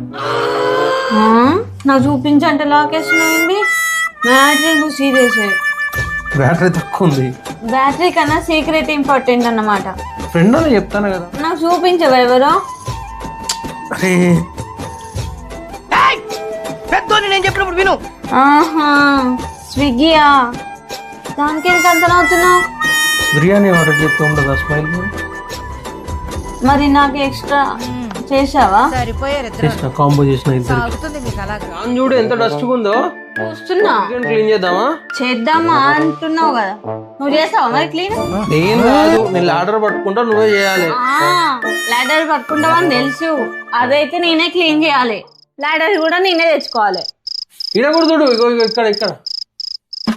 నాకు చూపించు అంటే లాకేస్తున్నాయండి. బ్యాటరీ నువ్వు సీరియస్. బ్యాటరీ తక్కువ ఉంది. బ్యాటరీ కన్నా సీక్రెట్ ఇంపార్టెంట్ అన్నమాట. ఫ్రెండ్ అని చెప్తాను కదా. నాకు చూపించవా ఎవరో? అరే ఆహా, స్విగ్గీయా? దానికి ఎందుకు అంత అవుతున్నావు? బిర్యానీ ఆర్డర్ చెప్తూ ఉండదా స్మైల్? మరి నాకు ఎక్స్ట్రా చేసావా? చేసిన కాంబో చేసిన ఇద్దరు. చూడు ఎంత డస్ట్గా ఉందో. చూస్తున్నా. క్లీన్ చేద్దామా? చేద్దామా అంటున్నావు కదా, నువ్వు చేస్తావా మరి క్లీన్? నేను కాదు, నేను లాడర్ పట్టుకుంటా, నువ్వే చేయాలి. లాడర్ పట్టుకుంటావని తెలుసు, అదైతే నేనే క్లీన్ చేయాలి. లాడర్ కూడా నేనే తెచ్చుకోవాలి. ఇక్కడ కూడా చూడు, ఇక్కడ ఇక్కడ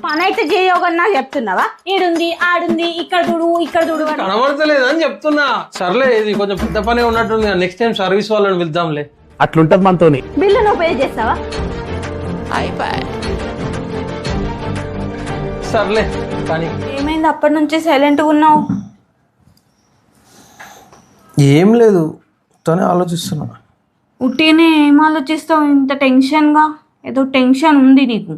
పని అయితే చేయకుండా నాకు చెప్తున్నావా? ఈడుంది, ఆడుంది, ఇక్కడ చూడు, ఇక్కడ చూడు. కనబడతలేదు అని చెప్తున్నా. సర్లే, ఇది కొంచెం పెద్ద పని ఉన్నట్టుంది, నెక్స్ట్ టైం సర్వీస్ వాళ్ళని పిలుద్దాంలే. అట్లుంటది మనతోని. బిల్లు నువ్వు పే చేస్తావా? సర్లే. కానీ ఏమైంది అప్పటి నుంచి సైలెంట్గా ఉన్నావు? ఏం లేదు, తనే ఆలోచిస్తున్నా. ఉట్టినే ఏం ఆలోచిస్తావు ఇంత టెన్షన్గా? ఏదో టెన్షన్ ఉంది నీకు.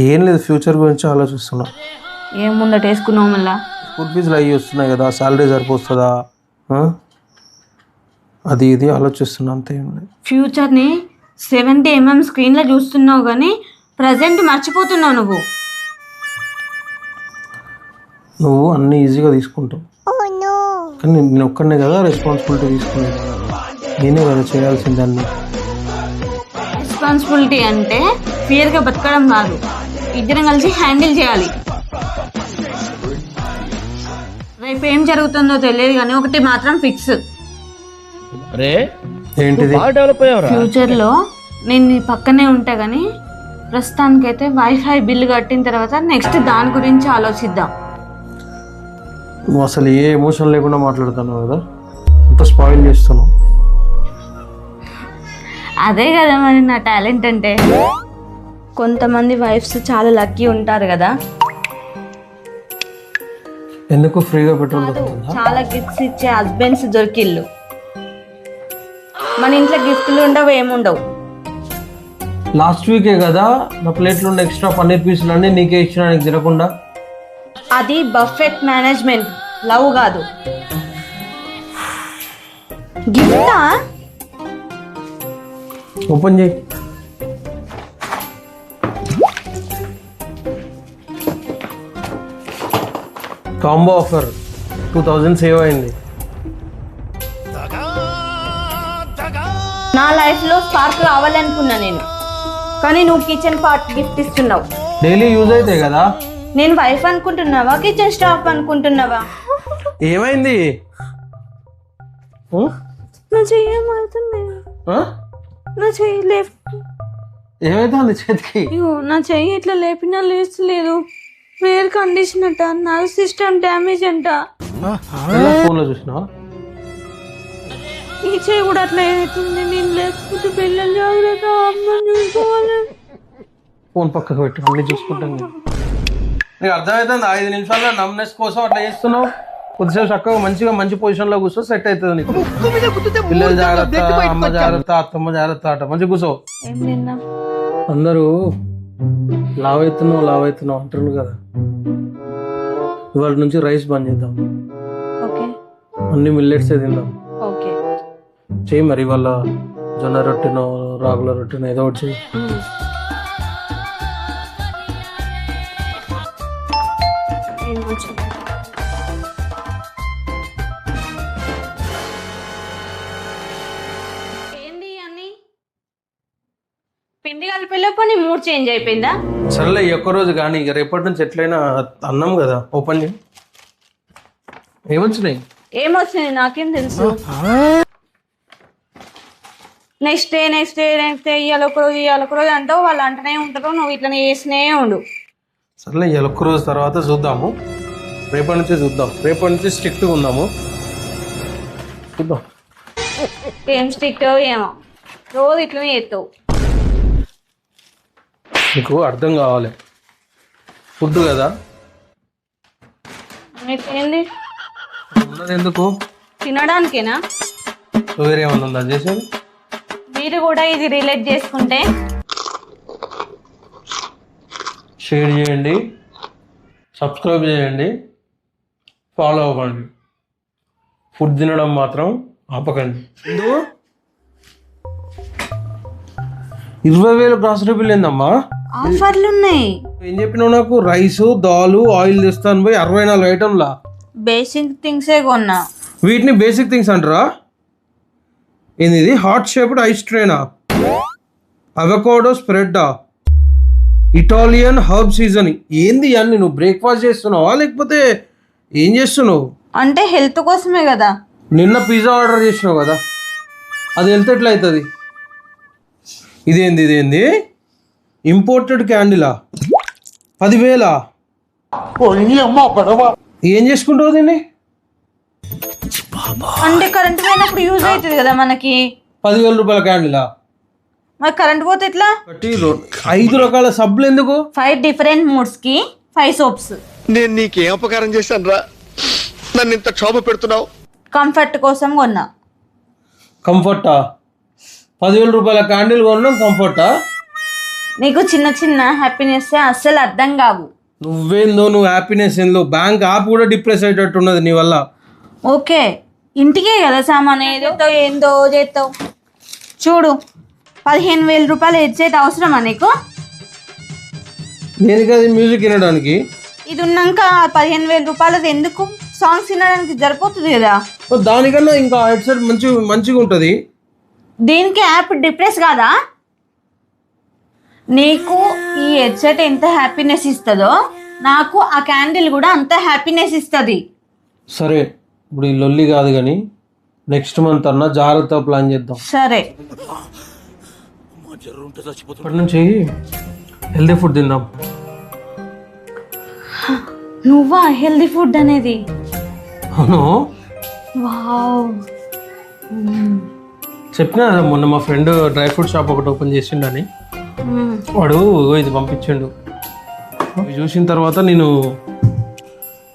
ఏం లేదు, ఫ్యూచర్ గురించి ఆలోచిస్తున్నా. ఏం ముందట వేసుకున్నావు మళ్ళా? స్కూల్ ఫీజులు అవి వస్తున్నాయి కదా, శాలరీ సరిపోతుందా, అది ఇది ఆలోచిస్తున్నా, అంతే. ఏం లేదు. ఫ్యూచర్ని 70mm స్క్రీన్లో చూస్తున్నావు కానీ ప్రజెంట్ మర్చిపోతున్నావు నువ్వు. నువ్వు అన్నీ ఈజీగా తీసుకుంటావు, కానీ నేను ఒక్కడనే కదా రెస్పాన్సిబిలిటీ తీసుకునేది. నేనే కదా చేయాల్సింది అన్నీ. రెస్పాన్సిబిలిటీ అంటే ఫియర్గా బతకడం కాదు, ఇద్దరం కలిసి హ్యాండిల్ చేయాలి. రేపు ఏం జరుగుతుందో తెలియదు కానీ ఒకటి మాత్రం ఫిక్స్. ఏంటిది? ఫ్యూచర్లో నేను నీ పక్కనే ఉంటా కానీ ప్రస్తుతానికైతే వైఫై బిల్లు కట్టిన తర్వాత నెక్స్ట్ దాని గురించి ఆలోచిద్దాం. నువ్వు అసలు ఏ ఎమోషన్ లేకుండా మాట్లాడుతున్నావు కదా, అంత స్పాయిల్ చేస్తున్నావు. అదే కదా మరి నా టాలెంట్ అంటే. కొంతమంది వైఫ్స్ చాలా లక్కీ ఉంటారు కదా, ఎందుకు ఫ్రీగా పెట్రోల్ దొరుకుతుందా? చాలా గిఫ్ట్స్ ఇచ్చే హస్బెండ్స్ దొరికిళ్ళు. మన ఇంట్లో గిఫ్ట్లు ఉండవు, ఏముండవు. లాస్ట్ వీకే కదా నా ప్లేట్లో ఉన్న ఎక్స్ట్రా పన్నీర్ పీసులు అన్నీ నీకే ఇచ్చిన, నీకు తినకుండా. అది బఫెట్ మేనేజ్మెంట్, లవ్ కాదు. గిఫ్టా? ఓపెన్ చేయి. కాంబో ఆఫర్ 2000 సేవ్ అయింది. నా లైఫ్లో స్పార్క్ రావాలనుకున్నా నేను, కానీ నువ్వు కిచెన్ పార్ట్ గిఫ్ట్ ఇస్తున్నావు. డైలీ యూజ్ అవుతాయి కదా. నేను వైఫ్ అనుకుంటున్నావా, కిచెన్ స్టాఫ్ అనుకుంటున్నావా? ఏమైంది? నా చెయ్యి ఏమవుతుంది? నా చెయ్యి ఏమైతుంది చేతికి? నా చెయ్యి ఇట్లా లేపినా లేస్తలేదు. వేర్ కండిషన్ అంట, నర్వ్ సిస్టమ్ డ్యామేజ్ అంట. ఫోన్లో చూసినా? ఈ చెయ్యి కూడా అట్లా అవుతుంది. నేను లేకపోతే పిల్లలు జాగ్రత్త, అమ్మని చూసుకోవాలి. ఫోన్ పక్కకు పెట్టి అన్ని చూసుకుంటాను. నీకు అర్థమవుతుంది? 5 నిమిషాల్లో నమ్నెస్ కోసం అట్లా చేస్తున్నావు. కొద్దిసేపు చక్కగా మంచి పొజిషన్లో కూర్చో, సెట్ అవుతుంది నీకు. పిల్లలు జాగ్రత్త, అమ్మ జాగ్రత్త, అత్తమ్మ జాగ్రత్త అట మంచి కూర్చో. ఏం తిన్నా? అందరూ లావ్ అవుతున్నావు అంటున్నారు కదా, ఇవాళ నుంచి రైస్ బంద్ చేద్దాం, ఓకే అన్ని మిల్లెట్సే తిందాం. ఓకే చేయి మరి. ఇవాళ జొన్న రొట్టెనో రాగుల రొట్టెనో ఏదో ఒకటి చేయి. ఏంది అని పిండి కలిపేలోపు నీ మూడ్ చేంజ్ అయిపోయిందా? సరేలే, ఈ ఒక్కరోజు కానీ ఇక రేపటి నుంచి ఎట్లయినా అన్నాం కదా. ఓపెన్ చేయి. ఏమొచ్చినాయి? ఏమొచ్చినాయి నాకేం తెలుసు. నెక్స్ట్ డే ఇవాళ ఒక రోజు అంటావు, వాళ్ళు అంటనే ఉంటారు, నువ్వు ఇట్లనే చేసినే ఉండు. సరేలే, ఇవాళ ఒక్కరోజు తర్వాత చూద్దాము. రేపటి నుంచి చూద్దాం. రేపటి నుంచి స్ట్రిక్ట్గా ఉందాము. చూద్దాం. ఏం స్ట్రిక్ట్ ఏమో, రోజు ఇట్లనే చేస్తావు. నీకు అర్థం కావాలి, ఫుడ్ కదా. ఏంది ఉన్నది ఎందుకు? తినడానికేనా? వేరే ఏమన్నా ఉందా చేసేది? మీరు కూడా ఇది రిలేట్ చేసుకుంటే షేర్ చేయండి, సబ్స్క్రైబ్ చేయండి, ఫాలో అవ్వండి. ఫుడ్ తినడం మాత్రం ఆపకండి. 20,000 గ్రాసరీ బిల్ ఏందమ్మా? ఆఫర్లు ఉన్నాయి. ఏం చెప్పినావు నాకు? రైసు, దాలు, ఆయిల్ తెస్తాను పోయి 64 ఐటమ్లా. బేసిక్ థింగ్సే కొన్నా. వీటిని బేసిక్ థింగ్స్ అంటారా? ఏంది ఇది? హార్ట్ షేప్డ్ ఐస్ ట్రేనా? అవకాడో స్ప్రెడ్డా? Italian herb seasoning? ఏంది అన్ని? నువ్వు బ్రేక్ఫాస్ట్ చేస్తున్నావా లేకపోతే ఏం చేస్తున్నావు? అంటే హెల్త్ కోసమే కదా. నిన్న పిజ్జా ఆర్డర్ చేసినావు కదా, అది హెల్త్ ఎట్లా అవుతుంది? ఇదేంది ఇంపోర్టెడ్ క్యాండిలా? 10,000? ఏం చేసుకుంటావు దీన్ని? అంటే కరెంట్ పోయినప్పుడు యూజ్ అవుతుంది కదా మనకి. 10,000 రూపాయల క్యాండిలా? మరి కరెంట్ పోతే ఎట్లా? 5 రకాల సబ్బులు ఎందుకు? 5 డిఫరెంట్ మూడ్స్ కి 5 సోప్స్. నేను నీకేం అపకారం చేశాను రా, నన్ను ఇంత క్షోభ పెడుతున్నావు? కంఫర్ట్ కోసం కొన్నా. కంఫర్టా? 10,000 రూపాయల క్యాండిల్ కొనడం కంఫర్టా? నీకు చిన్న చిన్న హ్యాపీనెస్ అస్సలు అర్థం కావు. నువ్వు హ్యాపీనెస్ ఏందో, బ్యాంక్ యాప్ కూడా డిప్రెస్ అయ్యేటట్టు ఉన్నది నీ వల్ల. ఓకే, ఇంటికే కదా సామాన్, ఏదో ఏందో చేస్తావు. చూడు, 15,000 రూపాయలు హెడ్సెట్ అవసరమా నీకు? నేను కదా మ్యూజిక్ వినడానికి. ఇది ఉన్నాక 15,000 రూపాయలది ఎందుకు? సాంగ్స్ వినడానికి సరిపోతుంది కదా. దానికన్నా ఇంకా హెడ్సెట్ మంచిగా ఉంటుంది. దీనికి యాప్ డిప్రెస్ కాదా? నీకు ఈ హెడ్సెట్ ఎంత హ్యాపీనెస్ ఇస్తుందో నాకు ఆ క్యాండిల్ కూడా అంత హ్యాపీనెస్ ఇస్తుంది. సరే, ఇప్పుడు ఈ లొల్లి కాదు కానీ నెక్స్ట్ మంత్ అన్న జాగ్రత్త ప్లాన్ చేద్దాం. సరే, ఇప్పటి నుంచి హెల్దీ ఫుడ్ తిందాం. నువ్వా హెల్దీ ఫుడ్ అనేది? అవును, వావ్. చెప్పినా కదా మొన్న మా ఫ్రెండ్ డ్రై ఫ్రూట్ షాప్ ఒకటి ఓపెన్ చేసిండని. వాడు ఇది పంపించిండు. ఇవి చూసిన తర్వాత నేను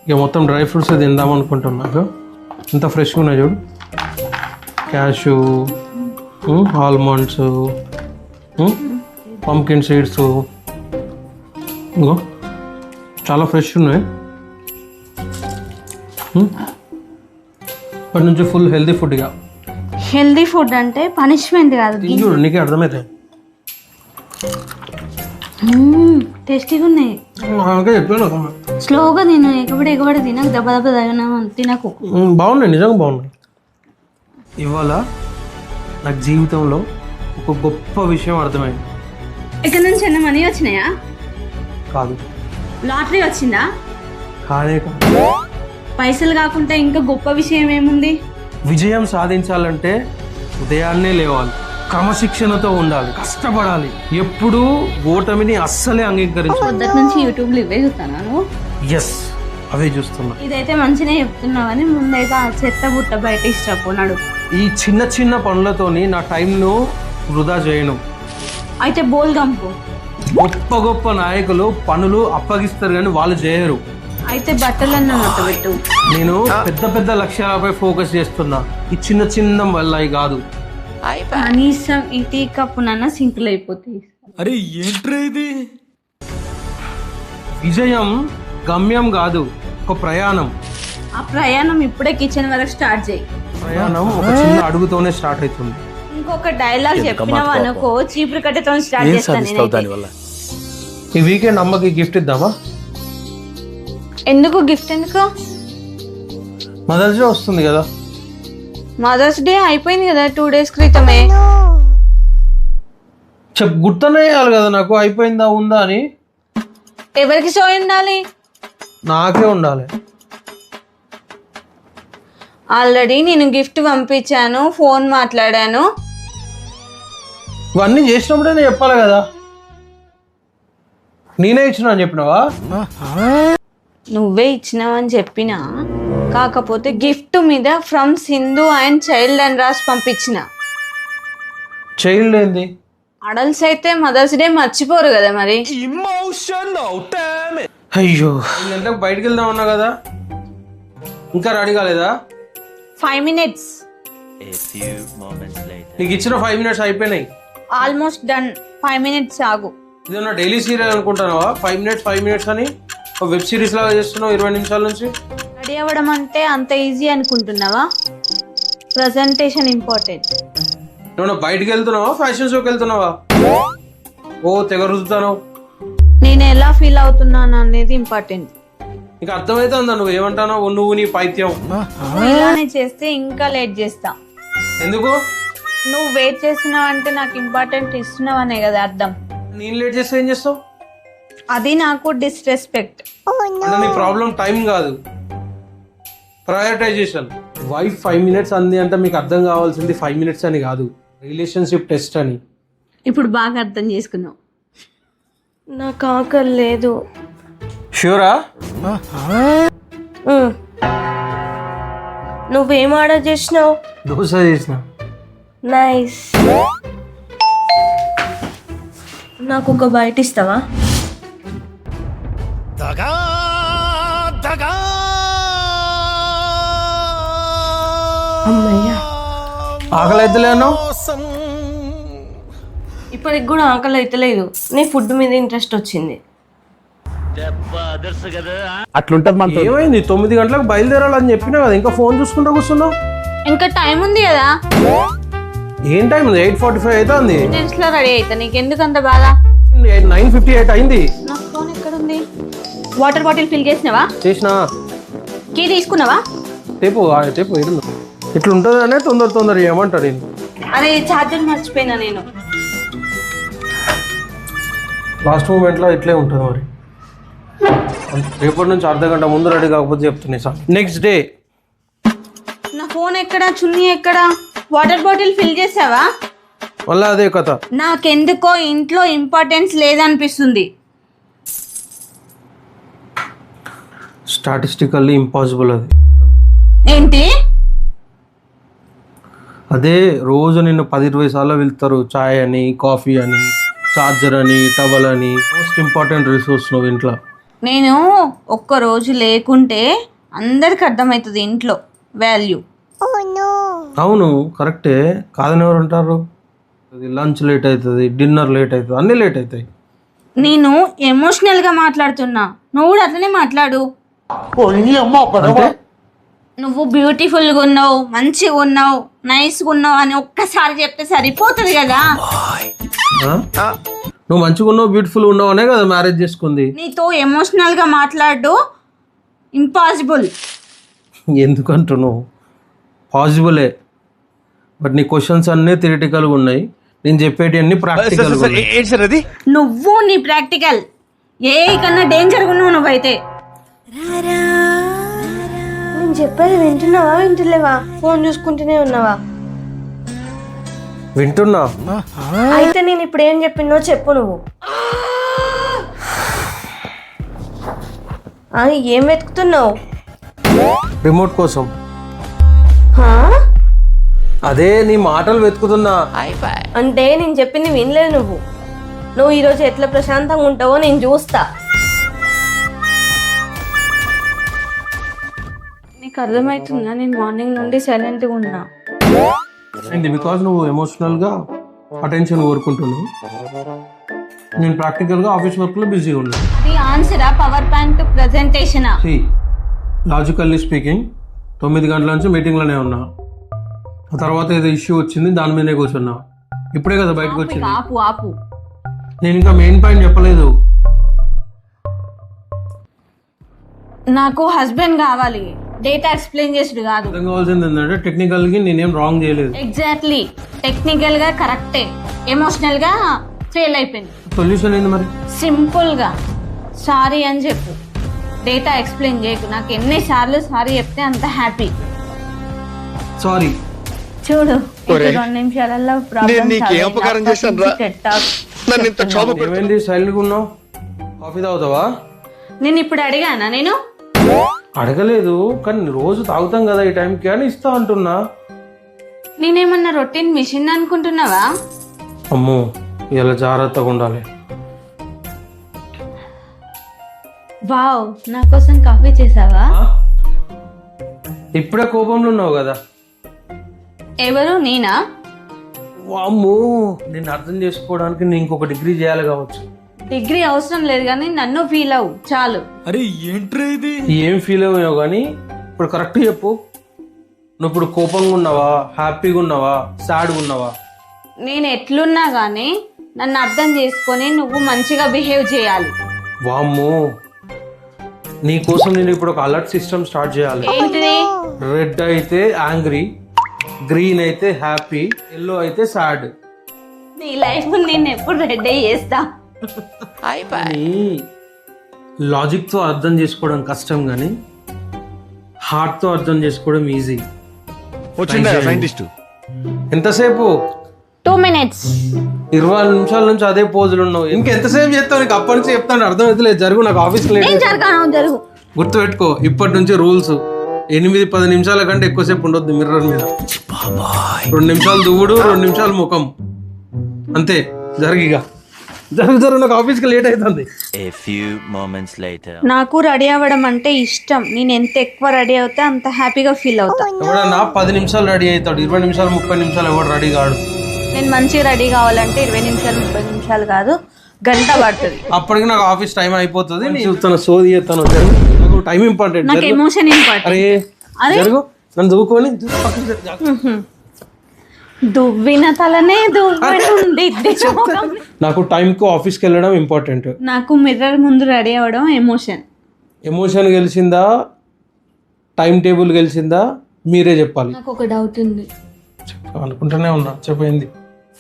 ఇక మొత్తం డ్రై ఫ్రూట్స్ తిందాం అనుకుంటున్నాను. ఎంత ఫ్రెష్గా ఉన్నాయి చూడు, క్యాషు, ఆల్మండ్స్, పంకిన్ సీడ్స్, ఇంకో చాలా ఫ్రెష్ ఉన్నాయి. ఇప్పటి నుంచి ఫుల్ హెల్దీ ఫుడ్గా. హెల్దీ ఫుడ్ అంటే పనిష్మెంట్ కాదు. చూడు, నీకే అర్థమవుతాయి. టేస్టీగా ఉన్నాయి. చెప్పాను, స్లోగా తిను, ఎగబడి తినకు, దెబ్బ తినకు. బాగున్నాయి, నిజంగా బాగున్నాయి. ఇవాళ నాకు జీవితంలో ఒక గొప్ప విషయం అర్థమైంది. ఇక్కడ నుంచి అన్న మనీ వచ్చినాయా? కాదు, లాటరీ వచ్చిందా? కానే కాదు. పైసలు కాకుండా ఇంకా గొప్ప విషయం ఏముంది? విజయం సాధించాలంటే ఉదయాన్నే లేవాలి, క్రమశిక్షణతో ఉండాలి, కష్టపడాలి, ఎప్పుడూ ఓటమిని అస్సలే అంగీకరించాలి. పొద్దుట నుంచి యూట్యూబ్లో ఇవే చూస్తాను. ఎస్, అవే చూస్తున్నా. ఇదైతే మంచిగా చెప్తున్నావు కానీ ముందైతే ఆ చెత్త బుట్ట బయట ఇష్టపోనాడు. ఈ చిన్న చిన్న పనులతోని నా టైంను వృధా చేయను. అయితే బోల్ గంపు. గొప్ప గొప్ప నాయకులు పనులు అప్పగిస్తారు కానీ వాళ్ళు చేయరు. అయితే బట్టలన్న పెట్టు. నేను పెద్ద పెద్ద లక్ష్యాలపై ఫోకస్ చేస్తున్నా, ఈ చిన్న చిన్న వల్ల కాదు. కనీసం ఈ టీ కప్పు నాన్న సింకులు అయిపోతాయి. అరే ఏంట్రా ఇది? విజయం గమ్యం కాదు, ఒక ప్రయాణం. ఆ ప్రయాణం ఇప్పుడే కిచెన్ వరకు స్టార్ట్ చేయి. ప్రయాణం ఒక చిన్న అడుగుతోనే స్టార్ట్ అవుతుంది. ఇంకొక డైలాగ్ చెప్పినావు అనుకో, చీపురు కట్టెతో స్టార్ట్ చేస్తాను. ఈ వీకెండ్ అమ్మకి గిఫ్ట్ ఇద్దామా? ఎందుకు గిఫ్ట్? ఎందుకు? మదర్స్ డే వస్తుంది కదా. మదర్స్ డే అయిపోయింది కదా 2 days క్రితమే. గుర్తనే వేయాలి కదా నాకు, అయిపోయిందా ఉందా అని. ఎవరికి షో ఉండాలి? నాకే ఉండాలి. ఆల్రెడీ నేను గిఫ్ట్ పంపించాను, ఫోన్ మాట్లాడాను. ఇవన్నీ చేసినప్పుడే నేను చెప్పాలి కదా. నేనే ఇచ్చినా అని చెప్పినావా? నువ్వే ఇచ్చినావని చెప్పినా, కాకపోతే గిఫ్ట్ మీద ఫ్రమ్ సింధు అండ్ చైల్డ్ అని రాసి పంపించిన. చైల్డ్ ఏంది? అడల్ట్స్ అయితే మదర్స్ డే మర్చిపోరు కదా మరి. అయ్యో, 5 గంటలకు బయటకు వెళ్దాం అన్నా కదా, ఇంకా రెడీ కాలేదా? 5 minutes. నీకు ఇచ్చిన 5 minutes అయిపోయినాయి. Almost done. 5 minutes ఆగు. ఇదేమన్నా డైలీ సీరియల్ అనుకుంటున్నావా? 5 minutes అని వెబ్ సిరీస్ లాగా చేస్తున్నావు 20 నిమిషాల నుంచి. రెడీ అవ్వడం అంటే అంత ఈజీ అనుకుంటున్నావా? Presentation important. ఏమన్నా బయటకు వెళ్తున్నావా, ఫ్యాషన్ షోకి వెళ్తున్నావా? ఓ తెగ రుద్దుతాను. నేను ఎలా ఫీల్ అవుతున్నాను అనేది ఇంపార్టెంట్. నీకు అర్థమవుతుందా నువ్వు ఏమంటానో? నువ్వు నీ పైత్యం. ఇలానే చేస్తే ఇంకా లేట్ చేస్తా. ఎందుకు? నువ్వు వెయిట్ చేస్తున్నావు అంటే నాకు ఇంపార్టెంట్ ఇస్తున్నావు అనే కదా అర్థం. నేను లేట్ చేస్తే ఏం చేస్తావు? అది నాకు డిస్రెస్పెక్ట్. అంటే నీ ప్రాబ్లం టైం కాదు, ప్రయారిటైజేషన్. వైఫ్ 5 minutes అంది అంటే మీకు అర్థం కావాల్సింది 5 minutes అని కాదు, రిలేషన్షిప్ టెస్ట్ అని. ఇప్పుడు బాగా అర్థం చేసుకున్నావు. నాకు ఆకలి లేదు. షూరా? నువ్వేం ఆర్డర్ చేసినావు? దోశ చేసిన. నైస్. నాకు ఒక బయట ఇస్తావా? అమ్మయ్యా, ఆకలి అయితేలేను ఇప్పటికి కూడా ఆకలి అయితలేదు. నీ ఫుడ్ మీద ఇంట్రెస్ట్ వచ్చింది. అట్లుంటది మన ఏమైంది? 9 గంటలకు బయలుదేరాలని చెప్పినా కదా, ఇంకా ఫోన్ చూసుకుంటూ కూర్చున్నావు. ఇంకా టైం ఉంది కదా, ఏం టైం ఉంది? 8:45 అవుతుంది. లో రెడీ అవుతా. నీకు ఎందుకు అంత బాధ? 9:58 అయింది. నా ఫోన్ ఎక్కడ ఉంది? వాటర్ బాటిల్ ఫిల్ చేసినావా? చేసినా. కీ తీసుకున్నావా? టేపు ఏడుంది. ఇట్లా ఉంటుంది అనే తొందర ఏమంటాడు నేను. అరే ఛార్జర్ మర్చిపోయినా నేను. లాస్ట్ మూమెంట్లో ఇట్లే ఉంటుంది మరి. రేపటి నుంచి అర్ధ గంట ముందు రెడీ కాకపోతే చెప్తున్నాయి సార్. నెక్స్ట్ డే నా ఫోన్ ఎక్కడ, చున్నీ ఎక్కడ, వాటర్ బాటిల్ ఫిల్ చేసావా? మళ్ళీ అదే కథ. నాకెందుకో ఇంట్లో ఇంపార్టెన్స్ లేదనిపిస్తుంది. స్టాటిస్టికల్లీ ఇంపాసిబుల్ అది. ఏంటి? అదే రోజు నిన్ను 10-20 సార్లు వెళ్తారు. చాయ్ అని, కాఫీ అని, చార్జర్ అని, టవల్ అని. మోస్ట్ ఇంపార్టెంట్ రిసోర్స్ నువ్వు ఇంట్లో. నేను ఒక్కరోజు లేకుంటే అందరికి అర్థమవుతుంది ఇంట్లో వాల్యూ. అవును కరెక్టే, కాదని ఎవరు అంటారు? లంచ్ లేట్ అవుతుంది, డిన్నర్ లేట్ అవుతుంది, అన్నీ లేట్ అవుతాయి. నేను ఎమోషనల్గా మాట్లాడుతున్నా, నువ్వు కూడా అట్లనే మాట్లాడు. అంటే నువ్వు బ్యూటిఫుల్గా ఉన్నావు, మంచిగా ఉన్నావు, నైస్గా ఉన్నావు అని ఒక్కసారి చెప్తే సరిపోతుంది కదా. నువ్వు మంచిగా ఉన్నావు, బ్యూటిఫుల్ ఉన్నావు అనే కదా మ్యారేజ్ చేసుకుంది. నీతో ఎమోషనల్గా మాట్లాడు ఇంపాసిబుల్. ఎందుకంటున్నావు? పాసిబులే, బట్ నీ క్వశ్చన్స్ అన్నీ థియరిటికల్గా ఉన్నాయి, నేను చెప్పేటి అన్ని ప్రాక్టికల్గా ఉన్నాయి. ఏంటి సార్ అది? నువ్వు నీ ప్రాక్టికల్ ఏ కన్నా డేంజర్గా ఉన్నావు నువ్వైతే. నేను చెప్పేది వింటున్నావా వింటలేవా? ఫోన్ చూసుకుంటూనే ఉన్నావా? వింటున్నా. అయితే నేను ఇప్పుడు ఏం చెప్పినో చెప్పు నువ్వు. ఏం వెతుకుతున్నావు? రిమోట్ కోసం. హా? అదే నీ మాటలు వెతుకుతున్నా. అంటే నేను చెప్పింది వినలేదు నువ్వు ఈరోజు ఎట్లా ప్రశాంతంగా ఉంటావో నేను చూస్తా. నీకు అర్థమవుతుందా? నేను మార్నింగ్ నుండి సైలెంట్గా ఉన్నా. బికాస్ నువ్వు ఎమోషనల్గా అటెన్షన్ కోరుకుంటున్నావు, నేను ప్రాక్టికల్గా ఆఫీస్ వర్క్లో బిజీగా ఉన్నాను. అది ఆన్సరా, పవర్ పాయింట్ ప్రజెంటేషనా? లాజికల్లీ స్పీకింగ్ 9 గంటల నుంచి మీటింగ్లోనే ఉన్నా. ఆ తర్వాత ఏదో ఇష్యూ వచ్చింది, దాని మీదనే కూర్చున్నా. ఇప్పుడే కదా బయటకు వచ్చింది. ఆపు. నేను ఇంకా మెయిన్ పాయింట్ చెప్పలేదు. నాకు హస్బెండ్ కావాలి, డేటా ఎక్స్ప్లెయిన్ చేసుడు కాదు. అర్థం కావాల్సింది ఏంటంటే టెక్నికల్గా నేనేం రాంగ్ చేయలేదు. ఎగ్జాక్ట్లీ, టెక్నికల్ గా కరెక్టే, ఎమోషనల్ గా ఫెయిల్ అయిపోయింది. సొల్యూషన్ ఏంది మరి? సింపుల్ గా సారీ అని చెప్పు, డేటా ఎక్స్ప్లెయిన్ చేయకు. నాకు ఎన్నిసార్లు సారీ చెప్తే అంత హ్యాపీ. సారీ. చూడు, ఒరే, 2 నిమిషాలలో నేను నీకేం అపకారం చేశాను రా? నన్ను ఇంత క్షోభ ఏమైంది సైలెంట్గా ఉన్నావు? కాఫీ తాగుతావా? నేను ఇప్పుడు అడిగానా? నేను అడగలేదు, కానీ రోజు తాగుతాం కదా ఈ టైంకి అని ఇస్తా అంటున్నా. నేనేమన్నా రొటీన్ మిషన్ అనుకుంటున్నావా? అమ్మో, ఇలా జాగ్రత్తగా ఉండాలి. వావ్, నా కోసం కాఫీ చేసావా? ఇప్పుడే కోపంలో ఉన్నావు కదా. ఎవరు? నేనా? అమ్మో, నేను అర్థం చేసుకోవడానికి నేను ఇంకొక డిగ్రీ చేయాలి కావచ్చు. డిగ్రీ అవసరం లేదు కానీ నన్ను ఫీల్ అవ్వు చాలు. ఏం ఫీల్ అయ్యావు కానీ ఇప్పుడు కరెక్ట్ చెప్పు. నువ్వు ఇప్పుడు కోపంగా ఉన్నావా, హ్యాపీగా ఉన్నావా, సాడ్గా ఉన్నావా? నేను ఎట్లున్నా కానీ నన్ను అర్థం చేసుకొని నువ్వు మంచిగా బిహేవ్ చేయాలి. వామ్మో, నీ కోసం నేను ఇప్పుడు ఒక అలర్ట్ సిస్టమ్ స్టార్ట్ చేయాలి. ఏంటిది? రెడ్ అయితే యాంగ్రీ, గ్రీన్ అయితే హ్యాపీ, ఎల్లో అయితే సాడ్. నీ లైఫ్ నేను ఎప్పుడు రెడీ చేస్తా. లాజిక్ తో అర్థం చేసుకోవడం కష్టం కానీ హార్ట్ తో అర్థం చేసుకోవడం ఈజీ. వచ్చిందా సైంటిస్ట్? ఎంతసేపు? 2 minutes. 20 నిమిషాల నుంచి అదే పోజులు ఉన్నావు. ఇంకెంతసేపు చేస్తావు? నీకు అప్పటి నుంచి చెప్తాను, అర్థం అయితే జరుగు. నాకు ఆఫీస్కి లేట్. జరుగు. గుర్తుపెట్టుకో, ఇప్పటి నుంచి రూల్స్ 8-10 నిమిషాల కంటే ఎక్కువసేపు ఉండొద్దు మిర్రర్ మీద. 2 నిమిషాలు దువ్వుడు, 2 నిమిషాలు ముఖం, అంతే. జరిగిగా జరుగుతారు, నాకు ఆఫీస్కి లేట్ అవుతుంది. A few moments later. నాకు రెడీ అవ్వడం అంటే ఇష్టం. నేను ఎంత ఎక్కువ రెడీ అవుతే అంత హ్యాపీగా ఫీల్ అవుతా. ఎవడన్నా 10 నిమిషాలు రెడీ అవుతాడు, 20 నిమిషాలు 30 నిమిషాలు ఎవడు రెడీ కాడు. నేను మంచిగా రెడీ కావాలంటే 20 నిమిషాలు 30 నిమిషాలు కాదు, గంట పడుతుంది. అప్పటికి నాకు ఆఫీస్ టైం అయిపోతుంది. నేను చూస్తాను, సోది చేస్తాను. నాకు టైం ఇంపార్టెంట్. నాకు ఎమోషన్ ఇంపార్టెంట్. అరే జరుగు, నన్ను దూకొని పక్కకి జరుగు. దువ్విన తలనే దువ్వనుండి నాకు టైంకు ఆఫీస్కి వెళ్ళడం ఇంపార్టెంట్. నాకు మిర్రర్ ముందు రెడీ అవ్వడం ఎమోషన్. ఎమోషన్ గెలిచిందా టైం టేబుల్ గెలిచిందా మీరే చెప్పాలి. నాకు ఒక డౌట్ ఉంది, అనుకుంటూనే ఉన్నా, చెప్పింది.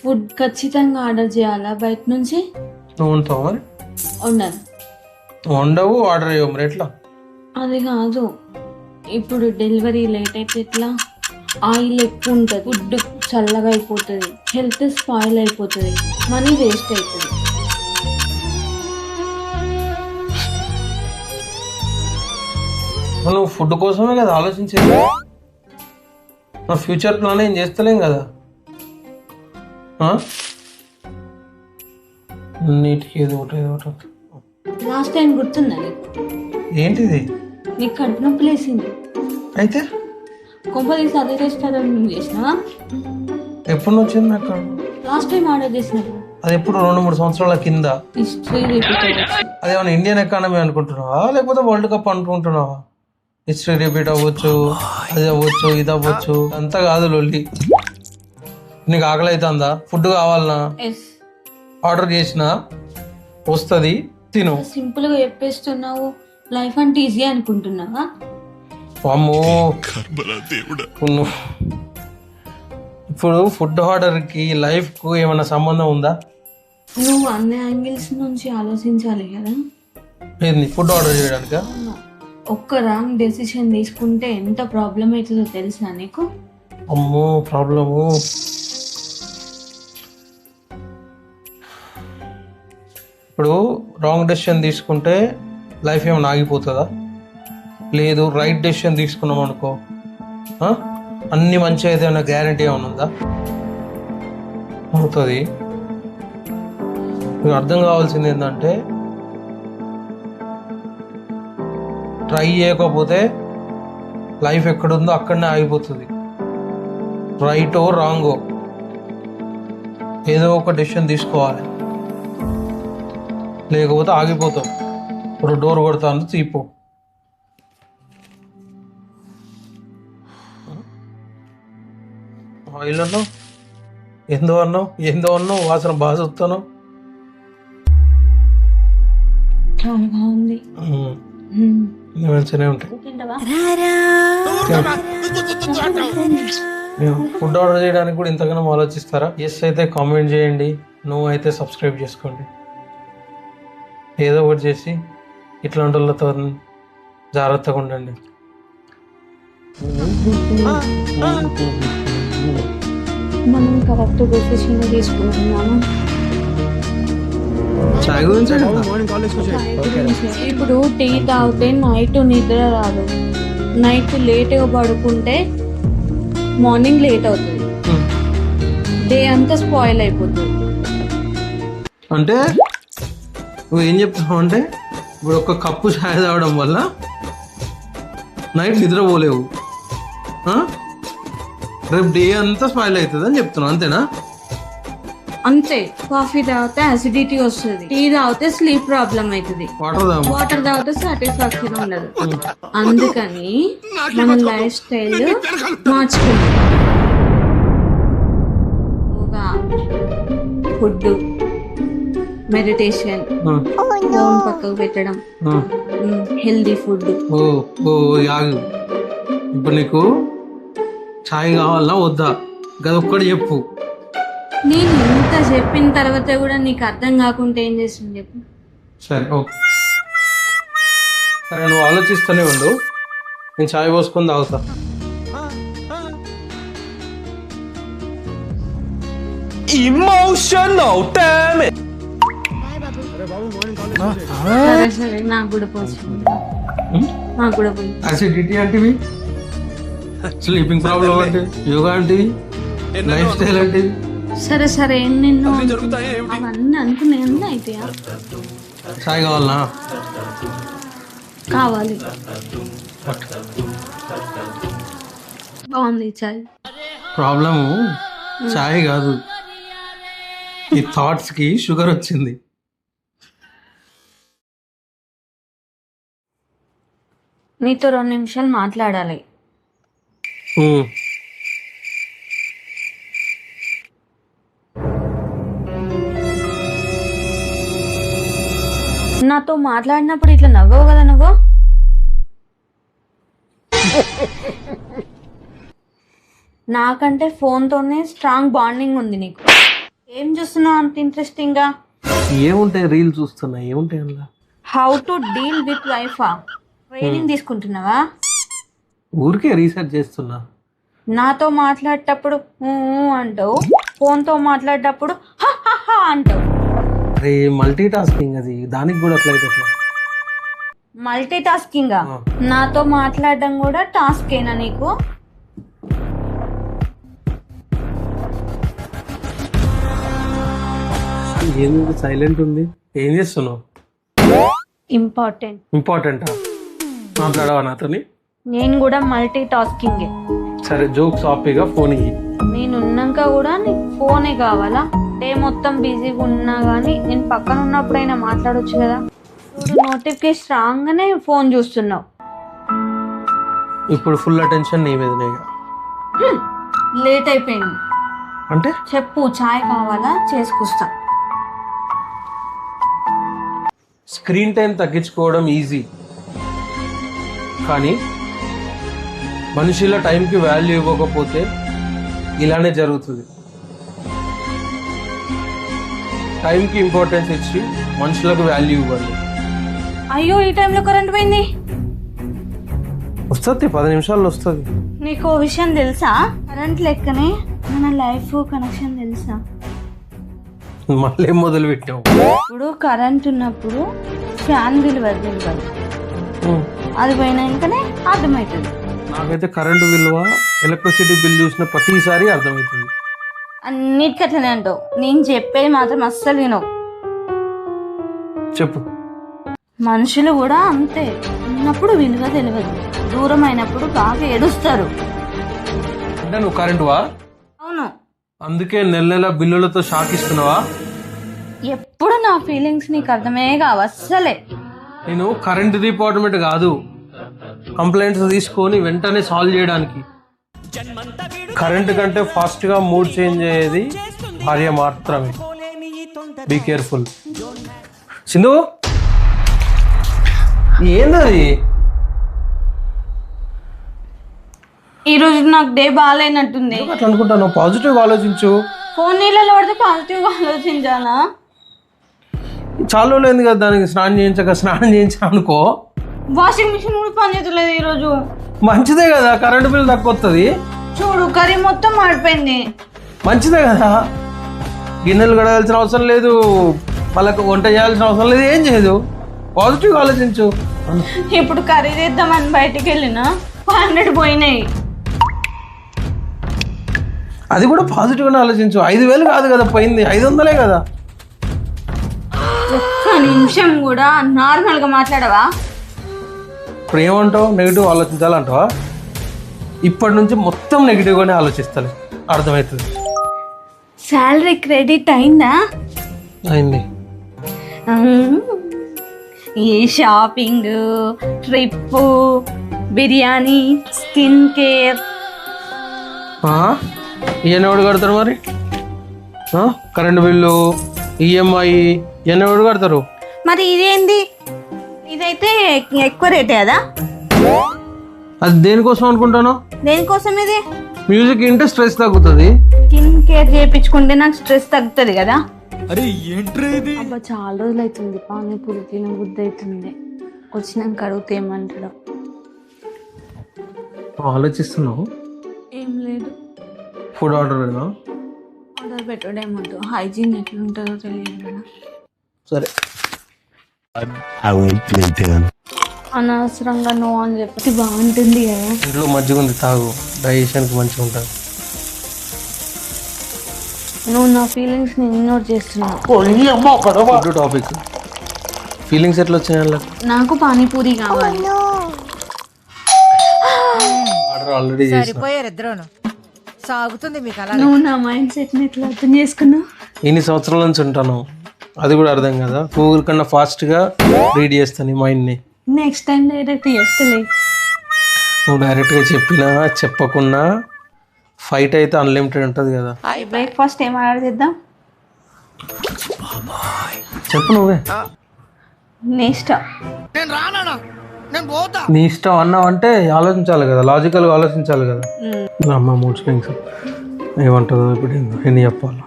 ఫుడ్ ఖచ్చితంగా ఆర్డర్ చేయాలా బయట నుంచి? నువ్వు ఉంటావు మరి? ఉండదు. ఉండవు, ఆర్డర్ అయ్యవు మరి ఎట్లా? అది కాదు, ఇప్పుడు డెలివరీ లేట్ అయితే ఎట్లా? ఆయిల్ ఎక్కువ ఉంటుంది, ఫుడ్ చల్లగా అయిపోతుంది, హెల్త్ స్పాయిల్ అయిపోతుంది, మనీ వేస్ట్ అవుతుంది. నువ్వు ఫుడ్ కోసమే కదా ఆలోచించేది. నా ఫ్యూచర్ ప్లాన్ ఏం చేస్తలేం కదా. నీటికి ఏదో ఒకటి. లాస్ట్ టైం గుర్తుందా నీకు? ఏంటిది? నీకు కడుపు నొప్పి లేసింది అయితే కొంప తీసి అదే రెస్టారెంట్ చేసినా? ఎప్పుడు వచ్చింది నాకు? లాస్ట్ టైం ఆర్డర్ చేసినప్పుడు. అది ఎప్పుడు 2-3 సంవత్సరాల కింద. హిస్టరీ రిపీట్ అవ్వచ్చు. అదేమన్నా ఇండియన్ ఎకానమీ అనుకుంటున్నావా లేకపోతే వరల్డ్ కప్ అనుకుంటున్నావా? హిస్టరీ రిపీట్ అవ్వచ్చు, అది అవ్వచ్చు, ఇది అవ్వచ్చు, అంతా కాదు లొల్లి. నీకు ఆకలి అవుతుందా? ఫుడ్ కావాలనా? ఆర్డర్ చేసినా వస్తుంది, తిను. సింపుల్ గా చెప్పేస్తున్నావు. లైఫ్ అంటే ఈజీ అనుకుంటున్నావా? అమ్మో, ఇప్పుడు ఫుడ్ ఆర్డర్కి లైఫ్కు ఏమైనా సంబంధం ఉందా? నువ్వు అన్ని యాంగిల్స్ నుంచి ఆలోచించాలి కదా. ఏంది ఫుడ్ ఆర్డర్ చేయడానికా? ఒక్క రాంగ్ డెసిషన్ తీసుకుంటే ఎంత ప్రాబ్లం అవుతుందో తెలుసా నీకు? అమ్మో ప్రాబ్లము. ఇప్పుడు రాంగ్ డెసిషన్ తీసుకుంటే లైఫ్ ఏమైనా ఆగిపోతుందా? లేదు, రైట్ డెసిషన్ తీసుకున్నాం అనుకో, అన్ని మంచి అయితే ఏమైనా గ్యారంటీ ఏమైనా ఉందా? అవుతుంది. మీకు అర్థం కావాల్సింది ఏంటంటే, ట్రై చేయకపోతే లైఫ్ ఎక్కడుందో అక్కడనే ఆగిపోతుంది. రైటో రాంగో ఏదో ఒక డెసిషన్ తీసుకోవాలి, లేకపోతే ఆగిపోతాం. ఇప్పుడు డోర్ కొడతాను, తీపో. ఆయిల్ అన్నావు, ఏందో అన్నావు, వాసన బాగా చూస్తాను. చాలా బాగుంది. మంచిగానే ఉంటాయి. ఫుడ్ ఆర్డర్ చేయడానికి కూడా ఇంతగానో ఆలోచిస్తారా? ఎస్ అయితే కామెంట్ చేయండి, నో అయితే సబ్స్క్రైబ్ చేసుకోండి. ఏదో ఒకటి చేసి ఇట్లాంటి వాళ్ళతో జాగ్రత్తగా ఉండండి. మనం కరెక్ట్ డెసిషన్ తీసుకుంటున్నాము. చాయ్ గురించి ఇప్పుడు టీ తాగితే నైట్ నిద్ర రాదు, నైట్ లేట్గా పడుకుంటే మార్నింగ్ లేట్ అవుతుంది, డే అంతా స్పాయిల్ అయిపోతుంది. అంటే నువ్వు ఏం చెప్తున్నావు అంటే, ఇప్పుడు ఒక కప్పు చాయ్ తాగడం వల్ల నైట్ నిద్రపోలేవు, రేపు డే అంతా స్పాయిల్ అవుతుంది అని చెప్తున్నావు, అంతేనా? అంతే. కాఫీ తాగితే అసిడిటీ వస్తుంది, టీ తాగితే స్లీప్ ప్రాబ్లం అవుతుంది, వాటర్ తాగితే సాటిస్ఫాక్షన్ ఉండదు. అందుకని మన లైఫ్ స్టైల్ మార్చుకుంటాం. యోగా, ఫుడ్, మెడిటేషన్, ఫోన్ పక్కకు పెట్టడం, హెల్దీ ఫుడ్. ఆగు, ఇప్పుడు నీకు చాయ్ కావాలా వద్దా? గదొక్కటి చెప్పు. నేను ఇంత చెప్పిన తర్వాత కూడా నీకు అర్థం కాకుంటే ఏం చేస్తుంది చెప్పు. సరే ఓకే, సరే నువ్వు ఆలోచిస్తూనే ఉండు, నేను చాయ్ పోసుకొని తాగుతా. Emotional damage. సరే సరే, నాకు కూడా పోసింది, నాకు కూడా పోయి. అసిడిటీ అంటే, స్లీపింగ్ ప్రాబ్లం అంటే, యోగా అంటే, లైఫ్ స్టైల్ అంటే, సరే సరే ఎన్నెన్నో అవన్నీ అనుకునే అయితాయా? చాయ్ కావాలనా? కావాలి. బాగుంది చాయ్. ప్రాబ్లము చాయ్ కాదు, ఈ థాట్స్కి షుగర్ వచ్చింది. నీతో 2 నిమిషాలు మాట్లాడాలి. నాతో మాట్లాడినప్పుడు ఇట్లా నవ్వవు కదా నువ్వు? నాకంటే ఫోన్తోనే స్ట్రాంగ్ బాండింగ్ ఉంది నీకు. ఏం చూస్తున్నావు అంత ఇంట్రెస్టింగ్ గా? ఏముంటాయి, రీల్ చూస్తున్నా, ఏముంటాయి అందులో? హౌ టు డీల్ విత్ వైఫా ట్రైనింగ్ తీసుకుంటున్నావా? ఊరికే రీసెర్చ్ చేస్తున్నా. నాతో మాట్లాడేటప్పుడు ఊ అంటావు, ఫోన్తో మాట్లాడేటప్పుడు హా హా హా అంటావు. అరే మల్టీ టాస్కింగ్ అది, దానికి కూడా అట్లయితే ఎట్లా? Multi tasking. నాతో మాట్లాడడం కూడా టాస్కేనా నీకు? ఏంది సైలెంట్ ఉంది, ఏం చేస్తున్నావు? ఇంపార్టెంట్. ఇంపార్టెంటా? మాట్లాడవా నాతోని? నేను కూడా మల్టీ టాస్కింగ్. సరే జోక్స్ ఆపేగా ఫోన్ ఇయ్యి. నేను ఉన్నాక కూడా నీకు ఫోనే కావాలా? డే మొత్తం బిజీగా ఉన్నా కానీ నేను పక్కన ఉన్నప్పుడైనా మాట్లాడొచ్చు కదా. చూడు నోటిఫికేషన్ రాగానే ఫోన్ చూస్తున్నావు. ఇప్పుడు ఫుల్ అటెన్షన్ నీ మీదనే. లేట్ అయిపోయింది అంటే చెప్పు, చాయ్ కావాలా? చేసుకొస్తా. స్క్రీన్ టైం తగ్గించుకోవడం ఈజీ, కానీ మనుషుల టైంకి వాల్యూ ఇవ్వకపోతే ఇలానే జరుగుతుంది. టైంకి ఇంపార్టెన్స్ ఇచ్చి మనుషులకు వాల్యూ ఇవ్వాలి. అయ్యో ఈ టైంలో కరెంట్ పోయింది. వస్తుంది, 10 నిమిషాల్లో వస్తుంది. నీకు ఓ విషయం తెలుసా? కరెంట్ లెక్కనే మన లైఫ్ కనెక్షన్ తెలుసా? మళ్ళీ మొదలు పెట్టావు. ఇప్పుడు కరెంట్ ఉన్నప్పుడు ఫ్యాన్ బిల్ తెలియదు, అది పోయినాకనే అర్థమవుతుంది. నాకైతే కరెంటు విలువ, ఎలక్ట్రిసిటీ బిల్ చూసిన ప్రతిసారి అర్థమవుతుంది. అన్నిటికీ అట్లనే అంటావు. నేను చెప్పేది మాత్రం అస్సలు వినవు. చెప్పు. మనుషులు కూడా అంతే, ఉన్నప్పుడు విలువ తెలియదు, దూరం అయినప్పుడు బాగా ఏడుస్తారు. అంటే నువ్వు కరెంటువా? అవును. అందుకే నెల నెల బిల్లులతో షాక్ ఇస్తున్నావా? ఎప్పుడు నా ఫీలింగ్స్ నీకు అర్థమే కావు అస్సలే. నేను కరెంట్ డిపార్ట్మెంట్ కాదు, కంప్లైంట్స్ తీసుకొని వెంటనే సాల్వ్ చేయడానికి. కరెంట్ కంటే ఫాస్ట్ గా మూడ్ చేంజ్ అయ్యేది భార్య మాత్రమే. Be careful. సింధు, ఏందది? ఈరోజు నాకు డే బాగాలేనట్టుంది. అట్లా అనుకుంటాను, పాజిటివ్ ఆలోచించు. ఫోన్ నీళ్ళలో పడితే పాజిటివ్ గా ఆలోచించాలా? చాలా లేదు కదా దానికి స్నానం చేయించా అనుకో. వాషింగ్ మిషన్ కూడా పనిచేయలేదు ఈరోజు. మంచిదే కదా, కరెంటు బిల్ తక్కువ వస్తుంది. చూడు కర్రీ మొత్తం మాడిపోయింది. మంచిదే కదా, గిన్నెలు కడగాల్సిన అవసరం లేదు, వాళ్ళకు వంట చేయాల్సిన అవసరం లేదు, ఏం చేయదు. పాజిటివ్ ఆలోచించు. ఇప్పుడు కర్రీ చేద్దామని బయటికి వెళ్ళినా 100 పోయినాయి. అది కూడా పాజిటివ్గానే ఆలోచించు. 5,000 కాదు కదా పోయింది, 500 కదా. ఒక్క నిమిషం కూడా నార్మల్ గా మాట్లాడవా? ఇప్పుడు ఏమంటావు? నెగిటివ్ ఆలోచించాలంటావా? ఇప్పటి నుంచి మొత్తం నెగిటివ్గానే ఆలోచిస్తాను, అర్థమవుతుంది. శాలరీ క్రెడిట్ అయిందా? అయింది. ఈ shopping, trip, biryani, skin care. ఇవన్నీ ఎవడు కడతారు మరి? కరెంటు బిల్లు, ఈఎంఐ ఇవన్నీ ఎవడు కడతారు? మరి ఇదేంది? ఇదైతే ఎక్కువ రేటే కదా. అది దేనికోసం అనుకుంటాను? దేనికోసం ఇది? మ్యూజిక్ వింటే స్ట్రెస్ తగ్గుతుంది. స్కిన్ కేర్ చేయించుకుంటే నాకు స్ట్రెస్ తగ్గుతుంది కదా. అబ్బా చాలా రోజులు అవుతుంది పానీపూరి తిన బుద్ధి అవుతుంది. వచ్చినాక అడిగితే ఏమంటాడు? ఆలోచిస్తున్నావు? ఏం లేదు. ఫుడ్ ఆర్డర్ పెడదాం. ఆర్డర్ పెట్టడేమంటావు? హైజీన్ ఎట్లుంటుందో తెలియదు కదా. సరే. అనవసరంగా నో అని చెప్పి బాగుంటుంది కదా. ఇంట్లో మజ్జిగ ఉంది, తాగు, డైజెషన్కి మంచిగా ఉంటుంది. నువ్వు నా ఫీలింగ్స్ని ఇగ్నోర్ చేస్తున్నావు. Food topic. ఫీలింగ్స్ ఎట్లా వచ్చినాయి వాళ్ళకి? నాకు పానీపూరి కావాలి. ఆర్డర్ ఆల్రెడీ చేసిన. సరిపోయారు సాగుతుంది మీకు అలా. నువ్వు నా మైండ్ సెట్ని ఎట్లా అర్థం చేసుకున్నావు? ఇన్ని సంవత్సరాల నుంచి ఉంటాను, అది కూడా అర్థం కదా. గూగుల్ కన్నా ఫాస్ట్గా రీడ్ చేస్తాను ఈ మైండ్ని. నెక్స్ట్ టైం డైరెక్ట్ చెప్తలే. నువ్వు డైరెక్ట్గా చెప్పినా చెప్పకున్నా ఫైట్ అయితే అన్లిమిటెడ్ ఉంటుంది కదా. బ్రేక్ఫాస్ట్ ఏం ఆర్డర్ చేద్దాం? చెప్పు నువ్వే. నీ ఇష్టం. నీ ఇష్టం అన్నావు అంటే ఆలోచించాలి కదా, లాజికల్గా ఆలోచించాలి కదా. అమ్మ మూడ్ స్వింగ్స్ ఏమంటుందో ఇప్పుడు ఎన్ని చెప్పాలి.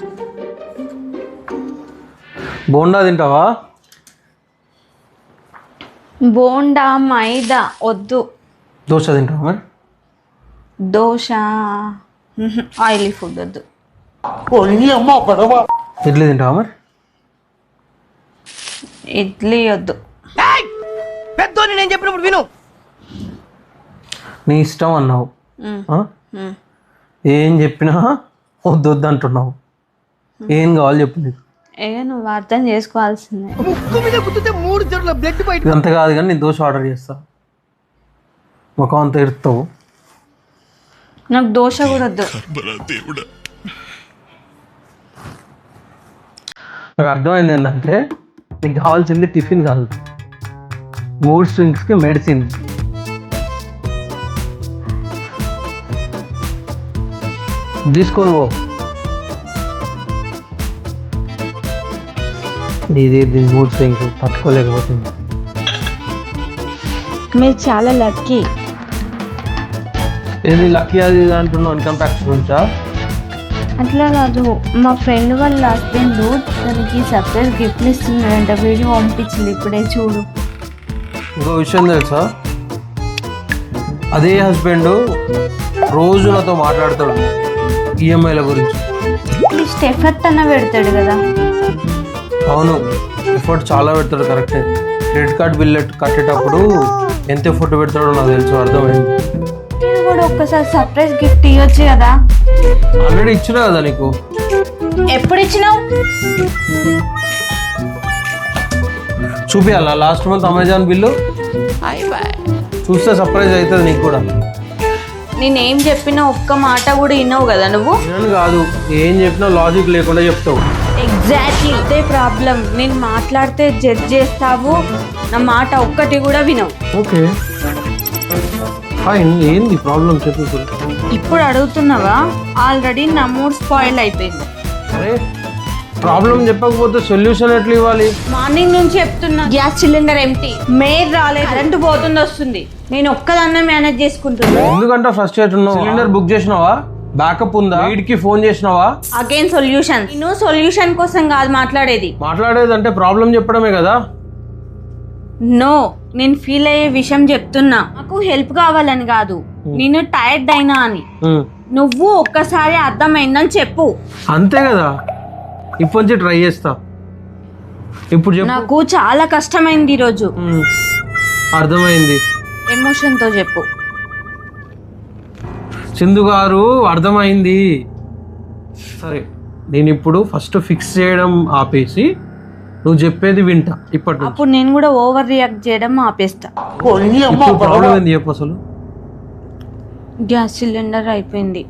బోండా తింటావా? బోండా మైదా వద్దు. దోశ తింటావా మరి? దోశ ఆయిలీ ఫుడ్ వద్దు. ఇడ్లీ తింటావా మరి? ఇడ్లీ వద్దు. పెద్దోని నేను చెప్పినప్పుడు విను. నీ ఇష్టం అన్నావు, ఆ? ఏం చెప్పినా వద్దు వద్దు అంటున్నావు. ఏం కావాలి చెప్పు నీకు. నువ్వు అర్థం చేసుకోవాల్సిందే. ఇదంతా కాదు కానీ నేను దోశ ఆర్డర్ చేస్తా. ముఖం అంతా ఎడుతావు. నాకు దోశ కూడా వద్దు. నాకు అర్థమైంది ఏంటంటే నీకు కావాల్సింది టిఫిన్ కాదు, మూడ్ స్వింగ్స్కి మెడిసిన్. తీసుకొని పో. దీని మూడ్ స్వింగ్స్ తట్టుకోలేకపోతుంది. మీరు చాలా లక్కీ. ఏది లక్కీ అది ఇది అంటున్నావు? ఇన్కమ్ ట్యాక్స్ గురించా? అట్లా కాదు, మా ఫ్రెండ్ వాళ్ళ హస్బెండ్ తనకి సర్ప్రైజ్ గిఫ్ట్ ఇస్తున్నాడంట. వీడియో పంపించింది ఇప్పుడే, చూడు. ఇంకో విషయం తెలుసా, అదే హస్బెండ్ రోజు నాతో మాట్లాడతాడు ఈఎంఐల గురించి. అట్లీస్ట్ ఎఫర్ట్ అన్న పెడతాడు కదా. అవును, ఎఫర్ట్ చాలా పెడతాడు, కరెక్టే. క్రెడిట్ కార్డ్ బిల్ కట్టేటప్పుడు ఎంత ఎఫర్ట్ పెడతాడో నాకు తెలుసు, అర్థమైంది. నేను కూడా ఒక్కసారి సర్ప్రైజ్ గిఫ్ట్ ఇవ్వచ్చు కదా. ఆల్రెడీ ఇచ్చినా కదా నీకు. ఎప్పుడు ఇచ్చినావు? చూపియాలా లాస్ట్ మంత్ అమెజాన్ బిల్లు? చూస్తే సర్ప్రైజ్ అవుతుంది నీకు కూడా. నేనేం చెప్పినా ఒక్క మాట కూడా విన్నావు కదా నువ్వు. నేను కాదు, ఏం చెప్పినా లాజిక్ లేకుండా చెప్తావు. ఎగ్జాక్ట్లీ అదే ప్రాబ్లం. నేను మాట్లాడితే జడ్జ్ చేస్తావు, నా మాట ఒక్కటి కూడా వినవు. ఓకే ఫైన్, ఏంది ప్రాబ్లం చెప్పు ఇప్పుడు. ఇప్పుడు అడుగుతున్నావా? ఆల్రెడీ నా మూడ్ స్పాయిల్ అయిపోయింది. అరే ప్రాబ్లం చెప్పకపోతే సొల్యూషన్ ఎట్లా ఇవ్వాలి? మార్నింగ్ నుంచి చెప్తున్నా, గ్యాస్ సిలిండర్ ఎంటీ, మేర్ రాలేదు, కరెంటు పోతుంది వస్తుంది, నేను ఒక్కదాన్నే మేనేజ్ చేసుకుంటున్నా. ఎందుకంటే ఫ్రస్ట్రేట్ ఉన్నావు. సిలిండర్ బుక్ చేసినావా? బ్యాకప్ ఉందా? వీడికి ఫోన్ చేసినావా? Again solution. నేను సొల్యూషన్ కోసం కాదు మాట్లాడేది. మాట్లాడేదంటే ప్రాబ్లం చెప్పడమే కదా. నో, నేను ఫీల్ అయ్యే విషయం చెప్తున్నా. నాకు హెల్ప్ కావాలని కాదు, నేను టైర్డ్ అయినా అని. నువ్వు ఒక్కసారి అర్థమైందని చెప్పు. అంతే కదా, ఇప్పటి నుంచి ట్రై చేస్తా. ఇప్పుడు చెప్పు. నాకు చాలా కష్టమైంది ఈరోజు. అర్థమైంది. ఎమోషన్తో చెప్పు. సింధు గారు అర్థమైంది. సరే, నేను ఇప్పుడు ఫస్ట్ ఫిక్స్ చేయడం ఆపేసి నువ్వు చెప్పేది వింటా ఇప్పటి నుంచి. అప్పుడు నేను కూడా ఓవర్ రియాక్ట్ చేయడం ఆపేస్తా. ఇప్పుడు ప్రాబ్లం ఏంది చెప్పు అసలు. గ్యాస్ సిలిండర్ అయిపోయింది.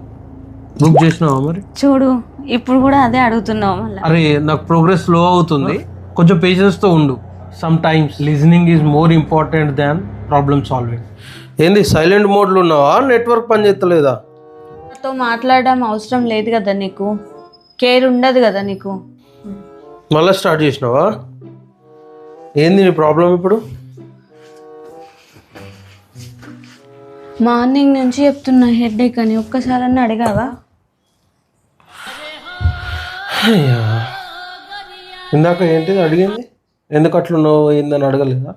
బుక్ చేసినావా మరి? చూడు, ఇప్పుడు కూడా అదే అడుగుతున్నావు మళ్ళీ. అరే నాకు ప్రోగ్రెస్ స్లో అవుతుంది, కొంచెం పేషెన్స్తో ఉండు. Some times listening is more important than problem solving. ఏంది సైలెంట్ మోడ్లో ఉన్నావా? నెట్వర్క్ పని చేస్తలేదా? నాతో మాట్లాడడం అవసరం లేదు కదా నీకు, కేర్ ఉండదు కదా నీకు. మళ్ళీ స్టార్ట్ చేసినావా? ఏంది నీ ప్రాబ్లం ఇప్పుడు? మార్నింగ్ నుంచి చెప్తున్నా హెడేక్ అని, ఒక్కసారన్నా అడిగావా? అయ్యా, ఇందాక ఏంటిది అడిగింది? ఎందుకు అట్లున్నావు ఏందని అడగలేదా?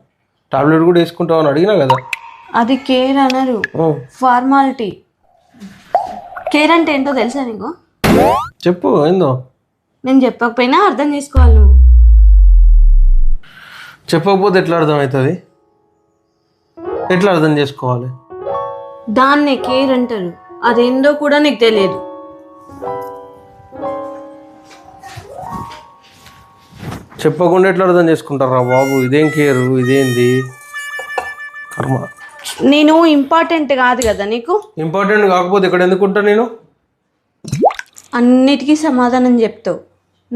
టాబ్లెట్ కూడా వేసుకుంటావు అని అడిగినా కదా. అది కేర్ అనరు, ఫార్మాలిటీ. కేర్ అంటే ఏంటో తెలుసా నీకు? చెప్పు ఏందో. నేను చెప్పకపోయినా అర్థం చేసుకోవాలి నువ్వు. చెప్పకపోతే ఎట్లా అర్థం అవుతుంది? ఎట్లా అర్థం చేసుకోవాలి? దాన్నే కేర్ అంటారు, అదేందో కూడా నీకు తెలియదు. చెప్పకుండా ఎట్లా అర్థం చేసుకుంటారా బాబు? ఇదేం కేర్, ఇదేంది కర్మ. నేను ఇంపార్టెంట్ కాదు కదా నీకు? ఇంపార్టెంట్ కాకపోతే ఇక్కడ ఎందుకుంటా నేను? అన్నిటికీ సమాధానం చెప్తావు.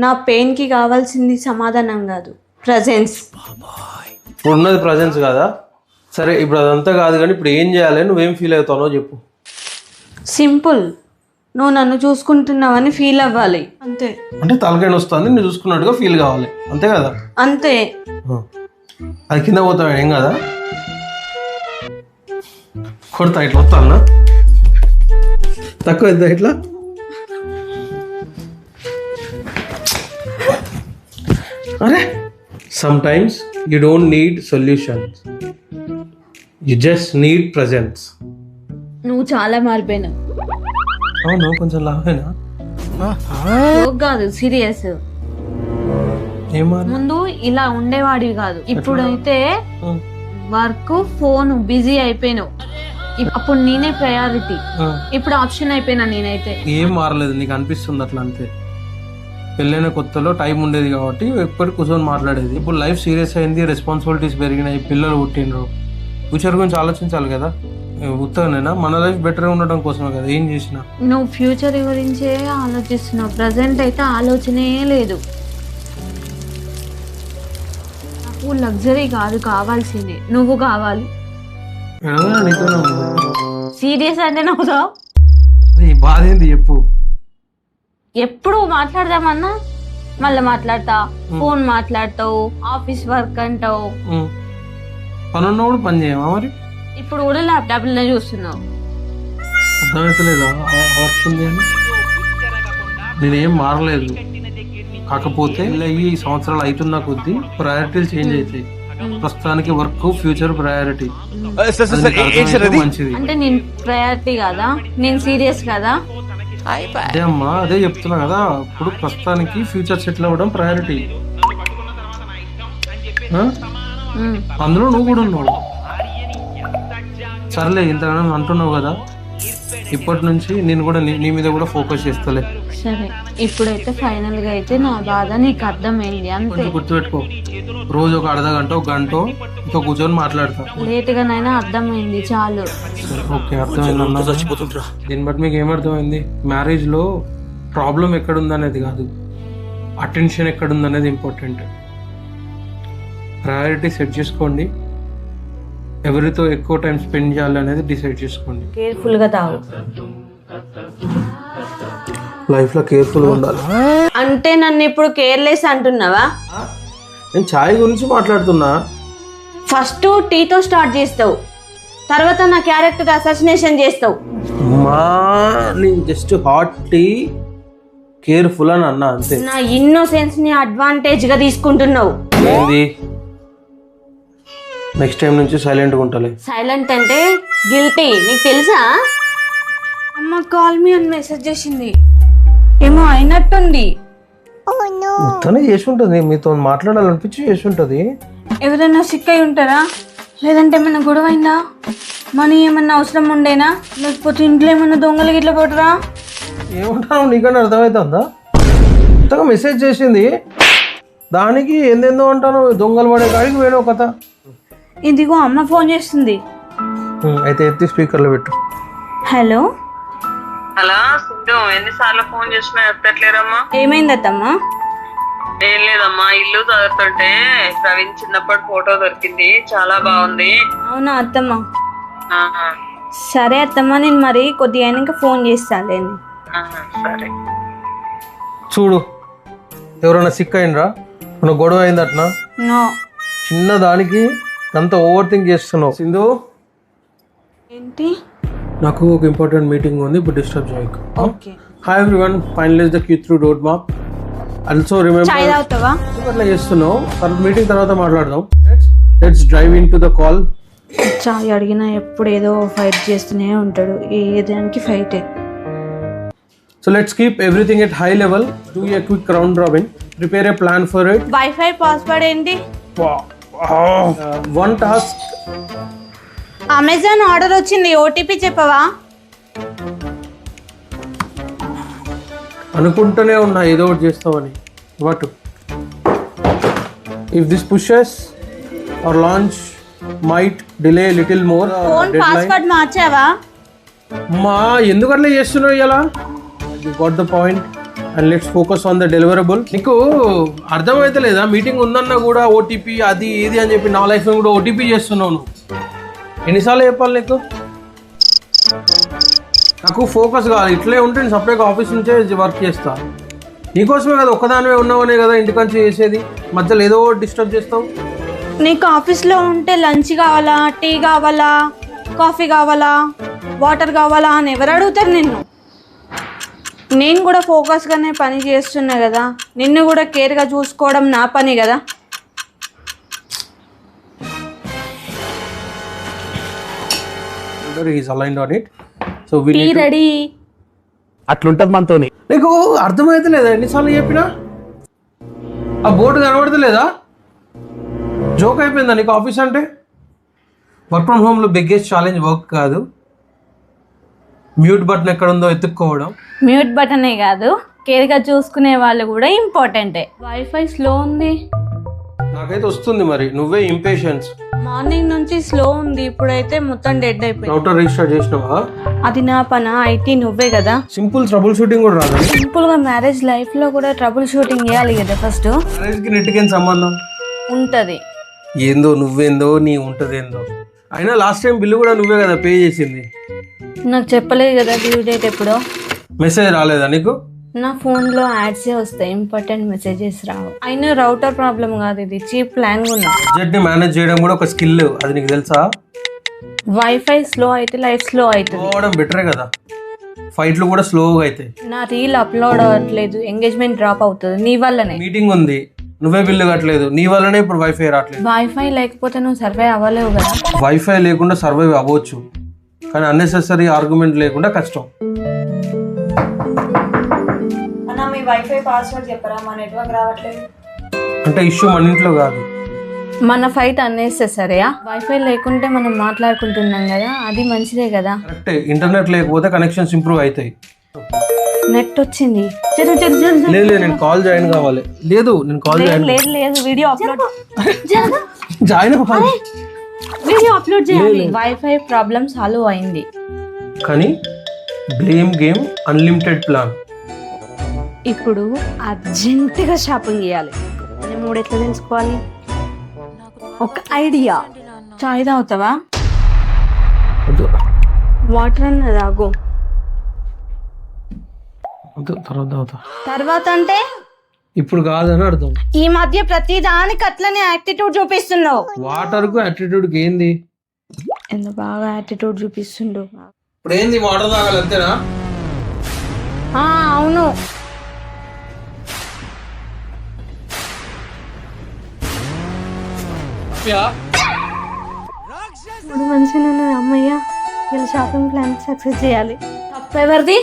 నా పెయిన్కి కావాల్సింది సమాధానం కాదు, ప్రజెన్స్. ఇప్పుడు ఉన్నది ప్రజెన్స్ కాదా? సరే ఇప్పుడు అదంతా కాదు, కానీ ఇప్పుడు ఏం చేయాలి, నువ్వేం ఫీల్ అవుతానో చెప్పు. సింపుల్, నువ్వు నన్ను చూసుకుంటున్నావని ఫీల్ అవ్వాలి అంతే. అంటే తలకాయ వస్తుంది, నేను చూసుకున్నట్టుగా ఫీల్ కావాలి, అంతే కదా? అంతే. అది కింద పోతావు ఏం కదా? కొడతా ఇట్లా వస్తానా? తక్కువ అవుతుందా ఇట్లా? అరే sometimes you don't need solutions, you just need presence. నువ్వు చాలా మారిపోయినావు. అవును, కొంచెం లావేనా? జోక్ కాదు, సీరియస్. ఏమా ముందు ఇలా ఉండేవాడివి కాదు, ఇప్పుడైతే వర్క్, ఫోన్ బిజీ అయిపోయినావు. అప్పుడు నేనే ప్రయారిటీ, ఇప్పుడు ఆప్షన్ అయిపోయినా నేనైతే. ఏం మారలేదు, నీకు అనిపిస్తుంది అట్లా అంతే. పెళ్ళైన కొత్తలో టైం ఉండేది కాబట్టి ఎప్పటికి కూర్చొని మాట్లాడేది. ఇప్పుడు లైఫ్ సీరియస్ అయింది, రెస్పాన్సిబిలిటీస్ పెరిగినాయి, పిల్లలు పుట్టినరు, ఫ్యూచర్ గురించి ఆలోచించాలి కదా. ఉత్తగానేనా? మన లైఫ్ బెటర్ ఉండడం కోసమే కదా ఏం చేసినా. నువ్వు ఫ్యూచర్ గురించే ఆలోచిస్తున్నావు, ప్రజెంట్ అయితే ఆలోచనే లేదు. నాకు లగ్జరీ కాదు కావాల్సింది, నువ్వు కావాలి. నీతోనే ఉంది. సీరియస్ అంటే నవ్వుతావు. ఈ బాధ ఏంది చెప్పు. ఎప్పుడు మాట్లాడదామన్నా మళ్ళీ మాట్లాడతా, ఫోన్ మాట్లాడతావు, ఆఫీస్ వర్క్ అంటావు. పని ఉన్నప్పుడు పని చేయమా మరి? ఇప్పుడు కూడా ల్యాప్టాప్లోనే చూస్తున్నావు. అర్థమవుతలేదా వర్క్ ఉంది అని? నేనేం మారలేదు, కాకపోతే ఈ సంవత్సరాలు అవుతున్న కొద్దీ ప్రయారిటీలు చేంజ్ అవుతాయి. ప్రస్తుతానికి వర్క్, ఫ్యూచర్ ప్రయారిటీ. మంచిది అంటే నేను ప్రయారిటీ కదా, నేను సీరియస్ కదా. అదే అమ్మా, అదే చెప్తున్నా కదా. ఇప్పుడు ప్రస్తుతానికి ఫ్యూచర్ సెటిల్ అవ్వడం ప్రయారిటీ. అందులో నువ్వు కూడా ఉన్నావు. సర్లే, ఇంతగానో అంటున్నావు కదా, ఇప్పటి నుంచి నేను కూడా నీ మీద కూడా ఫోకస్ చేస్తలే. సరే, ఇప్పుడైతే ఫైనల్ గా అయితే నా బాధ నీకు అర్థమైంది అంతే. కొంచెం గుర్తుపెట్టుకో, రోజు ఒక అర్ధ గంట, ఒక గంట ఇంకా కూర్చొని మాట్లాడతా. లేట్ గానైనా అర్థమైంది చాలు. ఓకే, అర్థమైంది. దీన్ని బట్టి మీకు ఏమర్థమైంది? మ్యారేజ్ లో ప్రాబ్లం ఎక్కడుందనేది కాదు, అటెన్షన్ ఎక్కడుందనేది ఇంపార్టెంట్. ప్రయారిటీ సెట్ చేసుకోండి, ఎవరితో ఎక్కువ టైం స్పెండ్ చేయాలి అనేది డిసైడ్ చేసుకోండి. కేర్ఫుల్ గా తాగు. లైఫ్ లో కేర్ఫుల్గా ఉండాలి. అంటే నన్ను ఇప్పుడు కేర్లెస్ అంటున్నావా? నేను ఛాయ్ గురించి మాట్లాడుతున్నా. ఫస్ట్ టీతో స్టార్ట్ చేస్తావు, తర్వాత నా క్యారెక్టర్ అసాసినేషన్ చేస్తావు. మా నేను జస్ట్ హాట్ టీ కేర్ఫుల్ అని అన్నా అంతే. నా ఇన్నోసెన్స్ ని అడ్వాంటేజ్ గా తీసుకుంటున్నావు. ఏంది? నెక్స్ట్ టైం నుంచి సైలెంట్గా ఉంటాలి. సైలెంట్ అంటే గిల్టీ, నీకు తెలుసా? అమ్మ కాల్ మీ అని మెసేజ్ చేసింది, ఏమో అయినట్టుంది. తనే చేసి ఉంటుంది, మీతో మాట్లాడాలనిపించి చేసి ఉంటుంది. ఎవరైనా సిక్ అయి ఉంటారా? లేదంటే ఏమన్నా గొడవ అయిందా? మనీ ఏమన్నా అవసరం ఉండేనా? లేకపోతే ఇంట్లో ఏమన్నా దొంగలు గిట్ల పడరా? ఏమంటావు, నీకన్నా అర్థమవుతుందా? ఇంతగా మెసేజ్ చేసింది, దానికి ఏందేందో అంటాను. దొంగలు పడే కాడికి వేణో కథ. ఇదిగో అమ్మ ఫోన్ చేస్తుంది. అయితే ఎత్తి స్పీకర్లో పెట్టు. హలో. హలో సింధు, ఎన్నిసార్లు ఫోన్ చేసినా ఎత్తట్లేరమ్మా? ఏమైంది అత్తమ్మా? ఏం లేదమ్మా, ఇల్లు చదువుతుంటే ప్రవీణ్ చిన్నప్పటి ఫోటో దొరికింది, చాలా బాగుంది. అవునా అత్తమ్మ? సరే అత్తమ్మ, నేను మరి కొద్దిగా అయినాక ఫోన్ చేస్తాను. సరే. చూడు, ఎవరైనా సిక్ అయిండ్రా? మన గొడవ అయిందట్నా? నో. చిన్న దానికి అంత ఓవర్ థింక్ చేస్తున్నావు. సింధు, ఏంటి? నాకు ఒక ఇంపార్టెంట్ మీటింగ్ ఉంది, ఇప్పుడు డిస్టర్బ్ చేయకు. Okay. Hi everyone, finalise the Q three road map. Also remember, చాయ్ తాగుతావా? అట్లా చేస్తున్నావు. మీటింగ్ తర్వాత మాట్లాడదాం. Let's drive into the call. చాయ్ అడిగినా ఎప్పుడు ఏదో ఫైట్ చేస్తూనే ఉంటాడు, ఏదానికి ఫైటే. So let's keep everything at high level. Do a quick round robin. Prepare a plan for it. Wifi password ఏంటి? One task. అమెజాన్ ఆర్డర్ వచ్చింది, ఓటీపీ చెప్పవా? అనుకుంటూనే ఉన్నా ఏదో ఒకటి చేస్తావని. What? If this pushes or launch might delay little more. Phone password మార్చావా? మా ఎందుకు అట్లా చేస్తున్నావు ఇలా? You got the point. And let's focus on the deliverable. నీకు అర్థమైతే లేదా? మీటింగ్ ఉందన్నా కూడా ఓటీపీ అది ఇది అని చెప్పి నా లైఫ్ కూడా ఓటీపీ చేస్తున్నావు నువ్వు. ఎన్నిసార్లు చెప్పాలి నీకు? నాకు ఫోకస్ కావాలి. ఇట్లే ఉంటే నేను సపరేట్గా ఆఫీస్ నుంచే వర్క్ చేస్తా. నీకోసమే కదా, ఒక్కదానివే ఉన్నావనే కదా ఇంటికంచి చేసేది. మధ్యలో ఏదో డిస్టర్బ్ చేస్తావు. నీకు ఆఫీస్లో ఉంటే లంచ్ కావాలా, టీ కావాలా, కాఫీ కావాలా, వాటర్ కావాలా అని ఎవరు అడుగుతారు నిన్ను? నేను కూడా ఫోకస్గానే పని చేస్తున్నా కదా, నిన్ను కూడా కేర్గా చూసుకోవడం నా పని కదా. He's aligned on it. So we టీ need to... రెడీ. అట్లుంటది మనతోని. నీకు అర్థమైతే లేదా? ఎన్నిసార్లు చెప్పినా ఆ బోర్డు కనబడతలేదా? జోక్ అయిపోయిందా నీకు ఆఫీస్ అంటే? వర్క్ ఫ్రమ్ హోమ్లో బిగ్గెస్ట్ ఛాలెంజ్ వర్క్ కాదు, మ్యూట్ బటన్ ఎక్కడ ఉందో ఎత్తుక్కోవడం. మ్యూట్ బటనే కాదు, కేర్గా చూసుకునే వాళ్ళు కూడా ఇంపార్టెంటే. వైఫై స్లో ఉంది. నాకైతే వస్తుంది, మరి నువ్వే ఇంపేషన్స్. మార్నింగ్ నుంచి స్లో ఉంది, ఇప్పుడైతే మొత్తం డెడ్ అయిపోయింది. రౌటర్ రీస్టార్ట్ చేసినావా? అది నా పనా? ఐటీ నువ్వే కదా. సింపుల్ ట్రబుల్ షూటింగ్ కూడా రాదా? సింపుల్ గా మ్యారేజ్ లైఫ్ లో కూడా ట్రబుల్ షూటింగ్ చేయాలి కదా. ఫస్ట్ మ్యారేజ్కి నెట్కి ఏం సంబంధం ఉంటది. ఏందో నువ్వేందో నీ ఉంటదేందో. అయినా లాస్ట్ టైం బిల్లు కూడా నువ్వే కదా పే చేసింది. నాకు చెప్పలేదు కదా డ్యూ డేట్ ఎప్పుడో. మెసేజ్ రాలేదా నీకు? నా ఫోన్లో యాడ్సే వస్తాయి, ఇంపార్టెంట్ మెసేజెస్ రావు. అయినా రౌటర్ ప్రాబ్లం కాదు, ఇది చీప్ ప్లాన్ ఉన్నా. బడ్జెట్ని మేనేజ్ చేయడం కూడా ఒక స్కిల్, అది నీకు తెలుసా? వైఫై స్లో అయితే లైఫ్ స్లో అవుతుంది. పోవడం బెటరే కదా, ఫైట్లు కూడా స్లోగా అవుతాయి. నా రీల్ అప్లోడ్ అవ్వట్లేదు, ఎంగేజ్మెంట్ డ్రాప్ అవుతుంది నీ వల్లనే. మీటింగ్ ఉంది, నువ్వే బిల్లు కట్టలేదు, నీ వల్లనే ఇప్పుడు వైఫై రావట్లేదు. వైఫై లేకపోతే నువ్వు సర్వే అవ్వలేవు కదా. వైఫై లేకుండా సర్వైవ్ అవ్వచ్చు, కానీ అన్నెసెసరీ ఆర్గ్యుమెంట్ లేకుండా కష్టం. మీ వైఫై పాస్వర్డ్ చెప్పరా, మా నెట్వర్క్ రావట్లేదు. అంటే ఇష్యూ మన ఇంట్లో కాదు, మన ఫైట్ అన్నెసెసరీయా? వైఫై లేకుంటే మనం మాట్లాడుకుంటున్నాం కదా, అది మంచిదే కదా. కరెక్టే, ఇంటర్నెట్ లేకపోతే కనెక్షన్స్ ఇంప్రూవ్ అవుతాయి. నెట్ వచ్చింది. లేదు నేను కాల్ జాయిన్ కావాలి. లేదు నేను కాల్ జాయిన్ లేదు లేదు, వీడియో అప్లోడ్ జాయిన్ అవ్వాలి, వీడియో అప్లోడ్ చేయాలి. వైఫై ప్రాబ్లం సాల్వ్ అయింది. కానీ బ్లేమ్ గేమ్ అన్లిమిటెడ్ ప్లాన్. ఇప్పుడు అర్జెంటుగా షాపింగ్ చేయాలి. నేను 3 ఎట్లా తెలుసుకోవాలి? ఒక ఐడియా. చాయ్ తాగుతావా? వద్దు వాటర్ అన్న తాగు. వద్దు, తర్వాత అవుతా. తర్వాత అంటే ఇప్పుడు కాదని అర్థం. ఈ మధ్య ప్రతి దానికి అట్లనే యాటిట్యూడ్ చూపిస్తున్నావు. వాటర్కు యాటిట్యూడ్కి ఏంది? ఎంత బాగా యాటిట్యూడ్ చూపిస్తుండు. ఇప్పుడు ఏంది, వాటర్ తాగాలి అంతేనా? అవును. ఇప్పుడు మంచిగా ఉన్నది అమ్మయ్య. వీళ్ళ షాపింగ్ ప్లాన్ సక్సెస్ చేయాలి. తప్పెవరిది?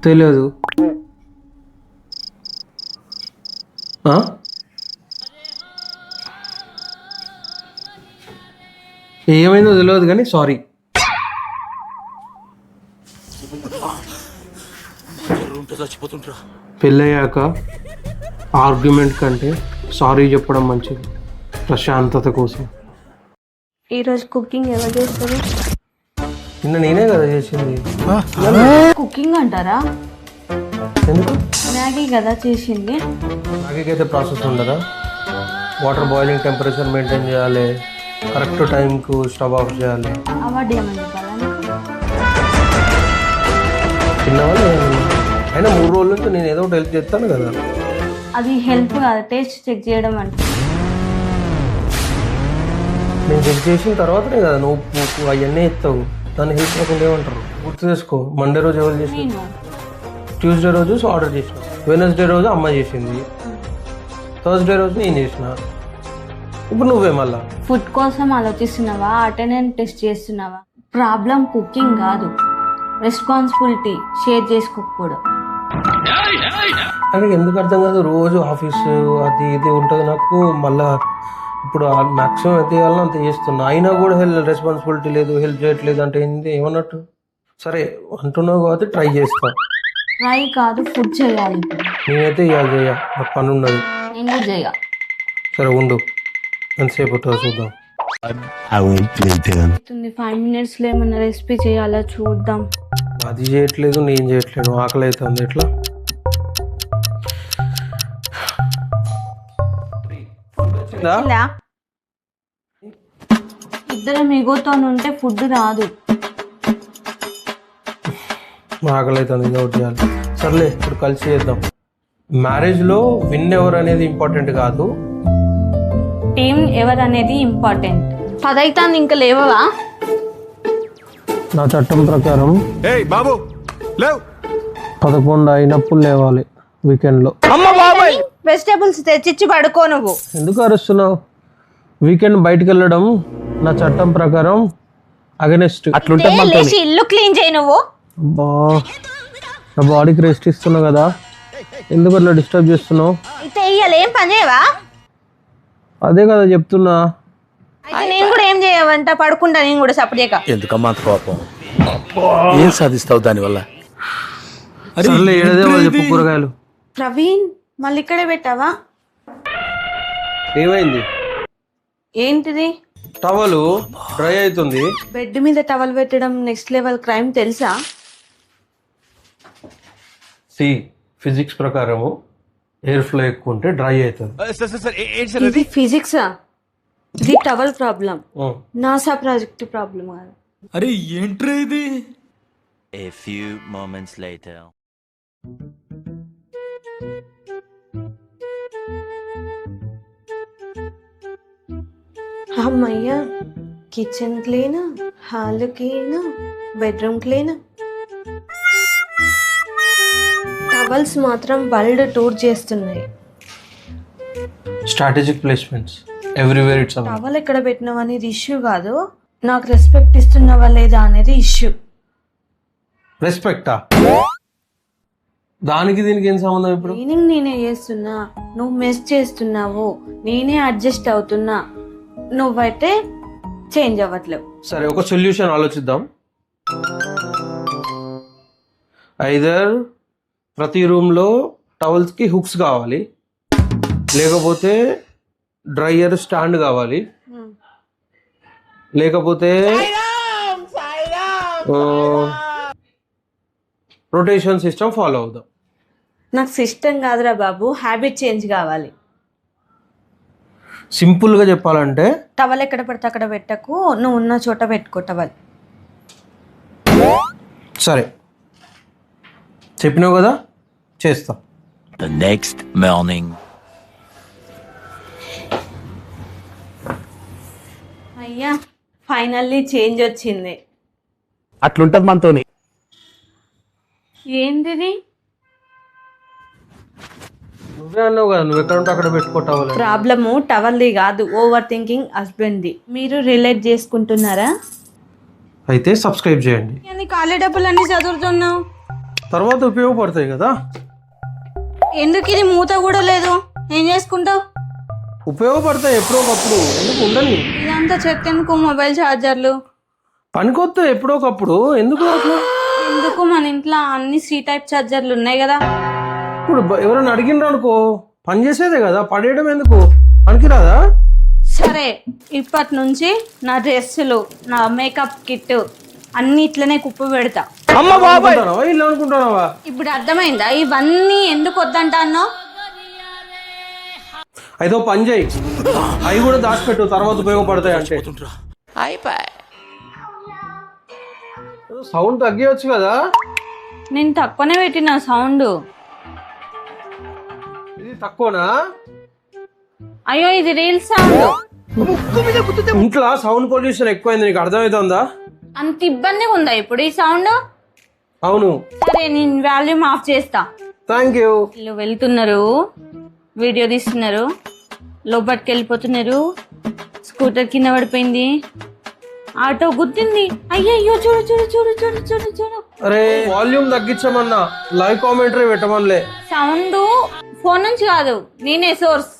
తెలియదు. ఏమైందో తెలియదు కానీ సారీ. పెళ్ళయ్యాక ఆర్గ్యుమెంట్ కంటే సారీ చెప్పడం మంచిది, ప్రశాంతత కోసం. ఈరోజు కుకింగ్ ఎవరు చేస్తారు? నిన్న నేనే కదా చేసింది. కుకింగ్ అంటారా? ఎందుకు? మ్యాగీ కదా చేసింది. నాకైతే ప్రాసెస్ ఉండదా? వాటర్ బాయిలింగ్ టెంపరేచర్ మెయింటైన్ చేయాలి, కరెక్ట్ టైంకు స్టవ్ ఆఫ్ చేయాలి. అవార్డు ఏమని చెప్పాలా? తిన్నవాళ్ళు అయినా 3 రోజుల నుంచి నేను ఏదో ఒకటి హెల్ప్ చేస్తాను కదా. అది హెల్ప్ కాదు, టేస్ట్ చెక్ చేయడం అంటే. నేను చెక్ చేసిన తర్వాతనే కదా నువ్వు అవన్నీ ఎత్తావు, దాన్ని హెల్ప్ కాకుండా ఏమంటారు? గుర్తు చేసుకో. మండే రోజు ఎవరు చేసి, ట్యూస్డే రోజు ఆర్డర్ చేసిన, వెనస్డే రోజు అమ్మ చేసింది, థర్స్డే రోజు నేను చేసిన, ఇప్పుడు నువ్వే మళ్ళా. ఫుడ్ కోసం ఆలోచిస్తున్నావా, అటెండెన్స్ టెస్ట్ చేస్తున్నావా? ప్రాబ్లం కుకింగ్ కాదు, రెస్పాన్సిబిలిటీ షేర్ చేసుకోకూడదు. నాకు ఎందుకు అర్థం కాదు, రోజు ఆఫీసు అది ఇది ఉంటుంది నాకు. మళ్ళా ఇప్పుడు మ్యాక్సిమం ఎంత చేయాలో అంత చేస్తున్నా, అయినా కూడా రెస్పాన్సిబిలిటీ లేదు, హెల్ప్ చేయట్లేదు అంటే ఏంది, ఏమన్నట్టు? సరే అంటున్నావు కాబట్టి ట్రై చేస్తా. ట్రై కాదు ఫుడ్ చేయాలి ఇప్పుడు. నేనైతే ఇవాళ చేయ, నాకు పని ఉన్నది. నేను కూడా చేయ. సరే ఉండు, ఎంతసేపు ఉంటుందో చూద్దాం. 5 minutes లో ఏమన్నా రెసిపీ చేయాలా చూద్దాం. అది చేయట్లేదు, నేను చేయట్లేదు, ఆకలి అవుతుంది. ఎట్లా ఇలా ఇద్దరం ఎగోతో ఉంటే ఫుడ్ రాదు. ఆకలి అవుతుంది, ఇది ఒకటి చేయాలి. సర్లే ఇప్పుడు కలిసి చేద్దాం. మ్యారేజ్లో విన్ ఎవరు అనేది ఇంపార్టెంట్ కాదు, టీం ఎవరు అనేది ఇంపార్టెంట్. 10 అవుతుంది ఇంకా లేవవా? నా చట్టం ప్రకారం ఏయ్ బాబు లేవ్ 11 అయినప్పుడు లేవాలి వీకెండ్లో. వెజిటేబుల్స్ తెచ్చిచ్చి పడుకో నువ్వు. ఎందుకు అరుస్తున్నావు? వీకెండ్ బయటకు వెళ్ళడం నా చట్టం ప్రకారం అగనెస్ట్. అట్లుంటది మనతో లేచి ఇల్లు క్లీన్ చేయి నువ్వు. అబ్బా, నా బాడీకి రెస్ట్ ఇస్తున్నావు కదా, ఎందుకు అట్లా డిస్టర్బ్ చేస్తున్నావు? అయితే ఇయ్యాలి ఏం పని చేయవా? అదే కదా చెప్తున్నా. అయితే నేను కూడా ఏం చేయవంట, పడుకుంటా నేను కూడా సపరేట్గా. ఎందుకమ్మా అంత కోపం? ఏం సాధిస్తావు దానివల్ల? సర్లే ఏడదే వాళ్ళు చెప్పు. కూరగాయలు ప్రవీణ్ మళ్ళీ ఇక్కడే పెట్టావా? ఏమైంది? ఏంటిది? టవలు డ్రై అవుతుంది. బెడ్ మీద టవల్ పెట్టడం నెక్స్ట్ లెవెల్ క్రైమ్ తెలుసా? ఫిజిక్స్ ప్రకారము ఎయిర్ ఫ్లో ఎక్కువ ఉంటే డ్రై అవుతుంది. ఇది ఫిజిక్సా? ఇది towel problem, NASA project problem కాదు. A few moments later. అమ్మయ్యా, kitchen clean, hall clean, bedroom clean. Towels మాత్రం వరల్డ్ టూర్ చేస్తున్నాయి. Strategic placements everywhere it's available. Towel ఎక్కడ పెట్టినావు అనేది ఇష్యూ కాదు, నాకు రెస్పెక్ట్ ఇస్తున్నావా లేదా అనేది ఇష్యూ. రెస్పెక్టా? దానికి దీనికి ఏం సంబంధం ఇప్పుడు? క్లీనింగ్ నేనే చేస్తున్నా, నువ్వు మెస్ చేస్తున్నావు, నేనే అడ్జస్ట్ అవుతున్నా, నువ్వైతే చేంజ్ అవ్వట్లేవు. సరే ఒక సొల్యూషన్ ఆలోచిద్దాం. ఐదర్ ప్రతి రూమ్లో టవల్స్కి హుక్స్ కావాలి, లేకపోతే డ్రైయర్ స్టాండ్ కావాలి, లేకపోతే రొటేషన్ సిస్టమ్ ఫాలో అవుదాం. నాకు సిస్టమ్ కాదురా బాబు, హ్యాబిట్ చేంజ్ కావాలి. సింపుల్గా చెప్పాలంటే టవల్ ఎక్కడ పడితే అక్కడ పెట్టకు, నువ్వు ఉన్న చోట పెట్టుకో టవల్. సరే చెప్పినావు కదా, చేస్తా. The next morning. అయ్యా ఫైనల్లీ చేంజ్ వచ్చింది. అట్లుంటది మనతోని. ఏంటిది? నువ్వే అన్నావు కదా, నువ్వు ఎక్కడ ఉంటే అక్కడ పెట్టుకోవటావాలి. ప్రాబ్లము టవల్ది కాదు, ఓవర్ థింకింగ్ హస్బెండ్ది. మీరు రిలేట్ చేసుకుంటున్నారా? అయితే సబ్స్క్రైబ్ చేయండి. నీ ఖాళీ డబ్బులు అన్ని చదువుతున్నావు, తర్వాత ఉపయోగపడతాయి కదా. ఎందుకు ఇది మూత కూడా లేదు, ఏం చేసుకుంటావు? ఉపయోగపడతాయి ఎప్పుడో ఒకప్పుడు, ఎందుకు ఉండని. ఇదంతా చెత్త ఎందుకు? మొబైల్ ఛార్జర్లు పనికొత్తా ఎప్పుడో ఒకప్పుడు, ఎందుకు అట్లా? ఎందుకు? మన ఇంట్లో అన్ని సి టైప్ ఛార్జర్లు ఉన్నాయి కదా. ఇప్పుడు ఎవరైనా అడిగినారు అనుకో, పని చేసేదే కదా, పడేయడం ఎందుకు? పనికిరాదా? సరే ఇప్పటి నుంచి నా డ్రెస్సులు, నా మేకప్ కిట్ అన్ని ఇట్లనే కుప్ప పెడతా. అనుకుంటున్నావా ఇల్లు అనుకుంటున్నావా? ఇప్పుడు అర్థమైందా ఇవన్నీ ఎందుకు వద్దంటా అన్నావు? అయితే ఓ పని చేయి, అవి కూడా దాచిపెట్టు, తర్వాత ఉపయోగపడతాయి. అంటే సౌండ్ తగ్గియచ్చు కదా. నేను తక్కువనే పెట్టిన సౌండ్. ఇది తక్కువనా? అయ్యో ఇది రీల్ సౌండ్. ఇంట్లో సౌండ్ పొల్యూషన్ ఎక్కువైంది, నీకు అర్థమవుతుందా? అంత ఇబ్బందిగా ఉందా ఇప్పుడు ఈ సౌండ్? అవును. సరే నేను వాల్యూమ్ ఆఫ్ చేస్తా. Thank you. వీళ్ళు వెళ్తున్నారు, వీడియో తీస్తున్నారు, లోపలికి వెళ్ళిపోతున్నారు. స్కూటర్ కింద పడిపోయింది, ఆటో గుద్దింది. అయ్యయ్యో చూడు చూడు చూడు చూడు చూడు చూడు. అరే వాల్యూమ్ తగ్గించమన్నా, లైవ్ కామెంటరీ పెట్టమనిలే. సౌండ్ ఫోన్ నుంచి కాదు, నేనే సోర్స్.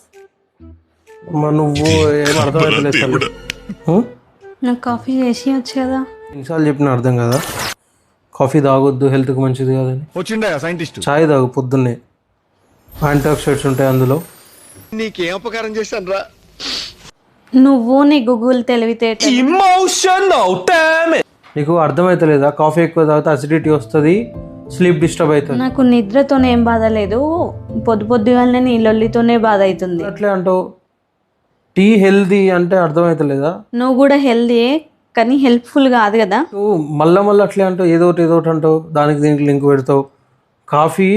నువ్వు ఏం అర్థమైతే నాకు కాఫీ చేసి వచ్చు కదా. ఎన్నిసార్లు చెప్పిన అర్థం కదా. కాఫీ తాగొద్దు, హెల్త్కి మంచిది కాదని. వచ్చిండా సైంటిస్ట్? చాయ్ తాగు పొద్దున్నే, యాంటాక్సిడెంట్స్ ఉంటాయి అందులో. నీకేం అపకారం చేశాను రా? నువ్వు నీ గూగుల్ తెలివితేట నీకు అర్థమవుతలేదా? కాఫీ ఎక్కువ తాగితే అసిడిటీ వస్తుంది, స్లీప్ డిస్టర్బ్ అవుతుంది. నాకు నిద్రతోనే ఏం బాధ లేదు, పొద్దుగాలనే నీ లొల్లితోనే బాధ అవుతుంది. అట్లే అంటావు. టీ హెల్దీ అంటే అర్థమవుతలేదా? నువ్వు కూడా హెల్దీయే కానీ హెల్ప్ఫుల్ కాదు కదా. నువ్వు మళ్ళీ అట్లే అంటావు, ఏదో ఒకటి అంటావు, దానికి దీనికి లింక్ పెడతావు. Coffee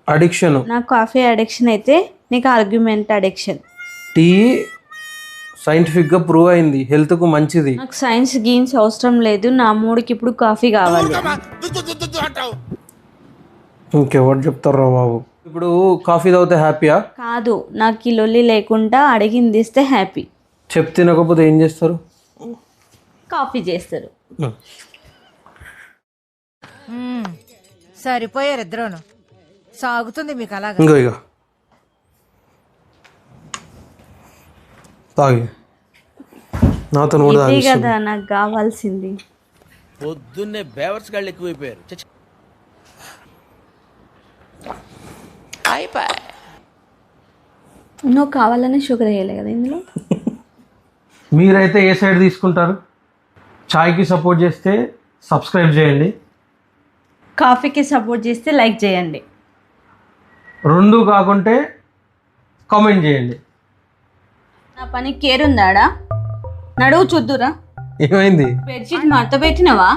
addiction. నాకు కాఫీ అడిక్షన్ అయితే నీకు ఆర్గ్యుమెంట్ అడిక్షన్. టీ సైంటిఫిక్గా ప్రూవ్ అయింది, హెల్త్కు మంచిది. నాకు సైన్స్ గీన్స్ అవసరం లేదు, నా మూడికి ఇప్పుడు కాఫీ కావాలి. ఇంకెవరు చెప్తారా బాబు? ఇప్పుడు కాఫీ తాగితే హ్యాపీయా? కాదు, నాకు ఈ లొల్లి లేకుండా అడిగింది ఇస్తే హ్యాపీ. చెప్ తినకపోతే ఏం చేస్తారు? కాఫీ చేస్తారు. సరిపోయారు ఇద్దరును. సాగుతుంది మీకు అలాగా. ఇంకో ఇక తాగి నాతో కూడా ఇది తాగిస్తుంది. కదా నాకు కావాల్సింది. పొద్దున్నే బేవర్స్ గాళ్ళు ఎక్కువైపోయారు. నువ్వు కావాలని షుగర్ వేయలే కదా ఇందులో. మీరైతే ఏ సైడ్ తీసుకుంటారు? చాయ్కి సపోర్ట్ చేస్తే సబ్స్క్రైబ్ చేయండి, కాఫీకి సపోర్ట్ చేస్తే లైక్ చేయండి, రెండు కాకుంటే కామెంట్ చేయండి. నా పని కేర్ ఉందాడా? నడువు చూద్దురా. ఏమైంది? బెడ్షీట్ మడత పెట్టినవా?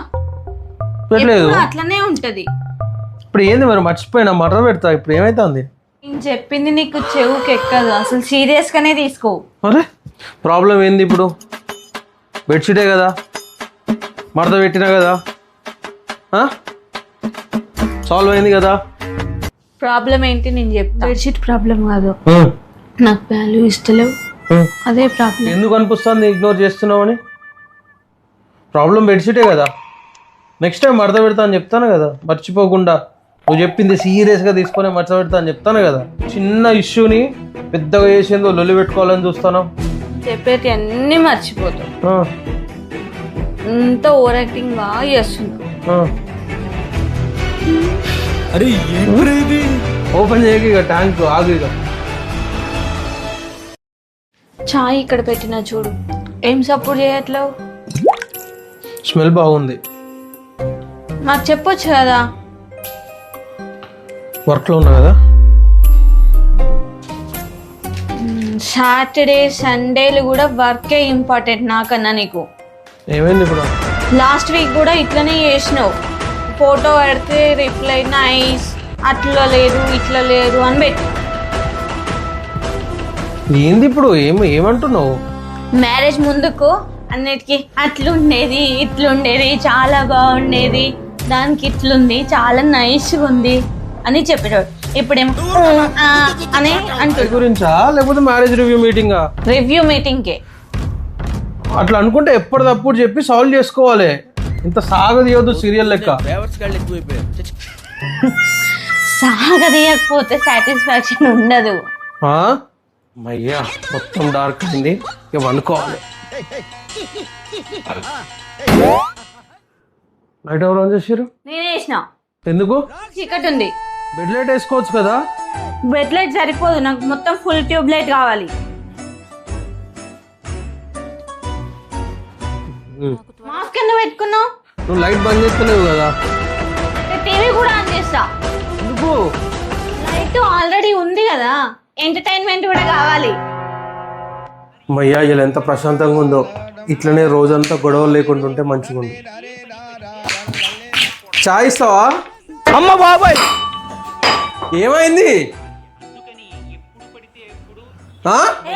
పెట్టలేదు. ఎప్పుడూ అట్లనే ఉంటది. ఇప్పుడు ఏంది మరి? మర్చిపోయినా, మర్ర పెడతా. ఇప్పుడు ఏమైతుంది? నేను చెప్పింది నీకు చెవుకి ఎక్కదు, అసలు సీరియస్ గానే తీసుకో. అరే ప్రాబ్లం ఏంది ఇప్పుడు? బెడ్షీటే కదా, మడత పెట్టినా కదా, సాల్వ్ అయింది కదా. ప్రాబ్లం ఏంటి నేను చెప్తా. బెడ్షీట్ ప్రాబ్లం కాదు, నాకు వాల్యూ ఇస్తలేవు, అదే ప్రాబ్లం. ఎందుకు అనిపిస్తుంది ఇగ్నోర్ చేస్తున్నావు అని? ప్రాబ్లం బెడ్షీటే కదా, నెక్స్ట్ టైం మడత పెడతా అని చెప్తాను కదా, మర్చిపోకుండా. నువ్వు చెప్పింది సీరియస్గా తీసుకొని మడత పెడతా అని చెప్తాను కదా. చిన్న ఇష్యూని పెద్దగా చేసేందో లొల్లి పెట్టుకోవాలని చూస్తాను. చెప్పేటి అన్ని మర్చిపోతావు, అంత ఓవర్ యాక్టింగ్ బాగా చేస్తున్నావు. ఓపెన్ చేయక ఇక ట్యాంక్ ఆగు. ఇక చాయ్ ఇక్కడ పెట్టినా చూడు, ఏం సపోర్ట్ చేయట్లేవు. స్మెల్ బాగుంది. నాకు చెప్పొచ్చు కదా. వర్క్లో ఉన్నా కదా. సాటర్డే సండేలు కూడా వర్కే ఇంపార్టెంట్ నాకన్నా నీకు. ఏమైంది ఇప్పుడు? లాస్ట్ వీక్ కూడా ఇట్లనే చేసినావు, ఫోటో పెడితే రిప్లై నైస్, అట్లా లేదు ఇట్లా లేదు అని పెట్టి. ఏంది ఇప్పుడు? ఏమంటున్నావు? మ్యారేజ్ ముందుకు అన్నిటికీ అట్లుండేది ఇట్లుండేది చాలా బాగుండేది, దానికి ఇట్లుంది చాలా నైస్గా ఉంది అని చెప్పేటోడు. ఇప్పుడేమో అని అంటుంది. గురించా లేకపోతే మ్యారేజ్ రివ్యూ మీటింగా? రివ్యూ మీటింగ్కే. అట్లా అనుకుంటే ఎప్పటికప్పుడు చెప్పి సాల్వ్ చేసుకోవాలి. ఇంత సాగదీయొద్దు సీరియల్ లెక్క. బేవర్స్ గాళ్ళు ఎక్కువైపోయారు. సాగదీయకపోతే సాటిస్ఫాక్షన్ ఉండదు. అయ్యా మొత్తం డార్క్ అయింది, ఇక వండుకోవాలి. లైట్ ఎవరు ఆన్ చేసారు? నేనే వేసిన. ఎందుకు? చీకటి ఉంది. బెడ్ లైట్ వేసుకోవచ్చు కదా. బెడ్ లైట్ సరిపోదు, నాకు మొత్తం ఫుల్ ట్యూబ్ లైట్ కావాలి. మాస్క్ ఎందుకు పెట్టుకున్నావు? నువ్వు లైట్ బంద్ చేస్తలేవు కదా. టీవీ కూడా ఆన్ చేస్తా. ఎందుకు? లైట్ ఆల్రెడీ ఉంది కదా, ఎంటర్టైన్మెంట్ కూడా కావాలి. మయ్యా ఇలా ఎంత ప్రశాంతంగా ఉందో. ఇట్లనే రోజంతా గొడవలు లేకుండా ఉంటే మంచిగా ఉంది. చాయ్ ఇస్తావా? అమ్మ బాబాయ్ ఏమైంది?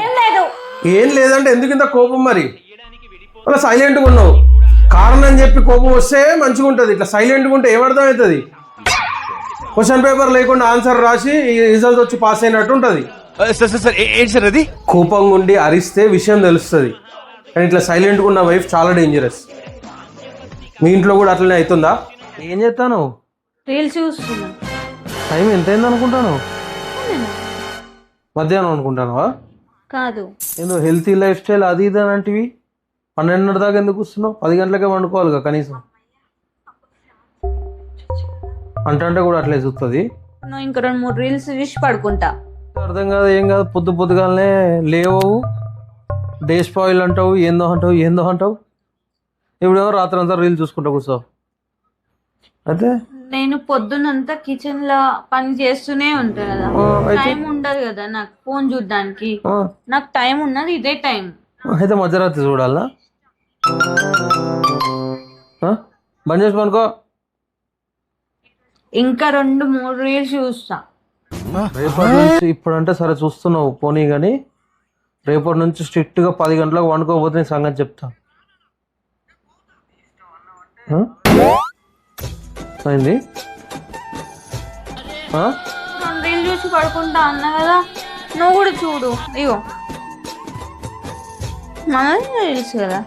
ఏం లేదు. ఏం లేదంటే ఎందుకు ఇంత కోపం? మరి అలా సైలెంట్గా ఉన్నావు. కారణం చెప్పి కోపం వస్తే మంచిగా ఉంటుంది. ఇట్లా సైలెంట్గా ఉంటే ఏమర్థం అవుతుంది? క్వశ్చన్ పేపర్ లేకుండా ఆన్సర్ రాసి రిజల్ట్ వచ్చి పాస్ అయినట్టు ఉంటుంది. అది కోపంగా ఉండి అరిస్తే విషయం తెలుస్తుంది, కానీ ఇట్లా సైలెంట్గా ఉన్న వైఫ్ చాలా డేంజరస్. మీ ఇంట్లో కూడా అట్లనే అవుతుందా? ఏం చేస్తాను? రీల్స్ చూస్తున్నా. టైం ఎంత అయింది అనుకుంటాను? మధ్యాహ్నం అనుకుంటానువా? కాదు, నేను హెల్తీ లైఫ్ స్టైల్ అది ఇది అని అంటివి. 12:30 దాకా ఎందుకు వస్తున్నావు? 10 గంటలకే వండుకోవాలిగా కనీసం. అంటే కూడా అట్లే చూస్తుంది. నువ్వు ఇంకా 2-3 రీల్స్ చూసి పడుకుంటా. అర్థం కాదు ఏం కాదు, పొద్దుగాలనే లేవవు, డే స్పాయిల్ అంటావు, ఏందో అంటావు. ఇప్పుడేమో రాత్రి అంతా రీల్ చూసుకుంటా కూర్చో. అయితే నేను పొద్దునంతా కిచెన్ లో పని చేస్తూనే ఉంటా కదా, టైం ఉండదు కదా నాకు ఫోన్ చూడడానికి. నాకు టైం ఉన్నది ఇదే టైం. అయితే మధ్యరాత్రి చూడాలా? బంద్ చేసి పనుకో. ఇంకా 2-3 రీల్స్ చూస్తా. రేపటి నుంచి ఇప్పుడంటే సరే చూస్తున్నావు పోనీ, కానీ రేపటి నుంచి స్ట్రిక్ట్ గా 10 గంటలకు వండుకోకపోతే నేను సంగతి చెప్తా. అయింది 2 రీల్స్ చూసి పడుకుంటా అన్నా కదా, నువ్వు కూడా చూడు. అయ్యో మనది రీల్స్ కదా.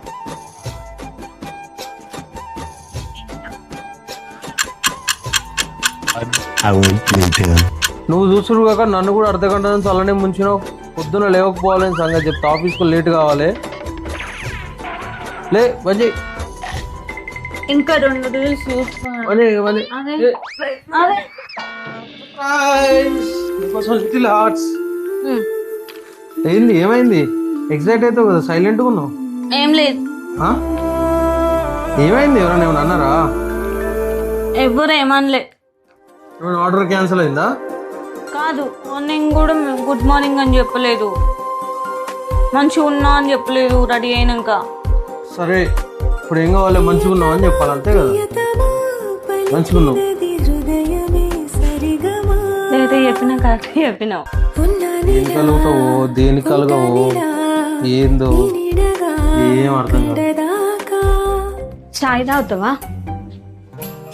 నువ్వు చూసుడు కాక నన్ను కూడా అర్ధ గంట నుంచి అలానే ముంచినావు. పొద్దున లేవకపోవాలని సంగతి చెప్తా. ఆఫీస్కు లేట్ కావాలి. లే మంచి ఇంకా 2 రీల్స్ చూస్తా. ఏంది ఏమైంది? ఎగ్జైట్ అవుతావు కదా, సైలెంట్గా ఉన్నావు. ఏం లేదు. ఏమైంది? ఎవరైనా ఏమైనా అన్నారా? ఎవరు ఏమనలే. ఏమైనా ఆర్డర్ క్యాన్సిల్ అయిందా? కాదు, మార్నింగ్ కూడా గుడ్ మార్నింగ్ అని చెప్పలేదు, మంచిగా ఉన్నా అని చెప్పలేదు రెడీ అయినాక. సరే ఇప్పుడు ఏం కావాలి? మంచిగా ఉన్నావు అని చెప్పాలి, అంతే కదా. మంచిగా ఉన్నావు లేదా చెప్పినా కరెక్ట్ చెప్పినావు. ఏం కలుగుతావో దేనికి కలగవో ఏందో ఏం అర్థం కాదు. చాయ్ తాగుతావా?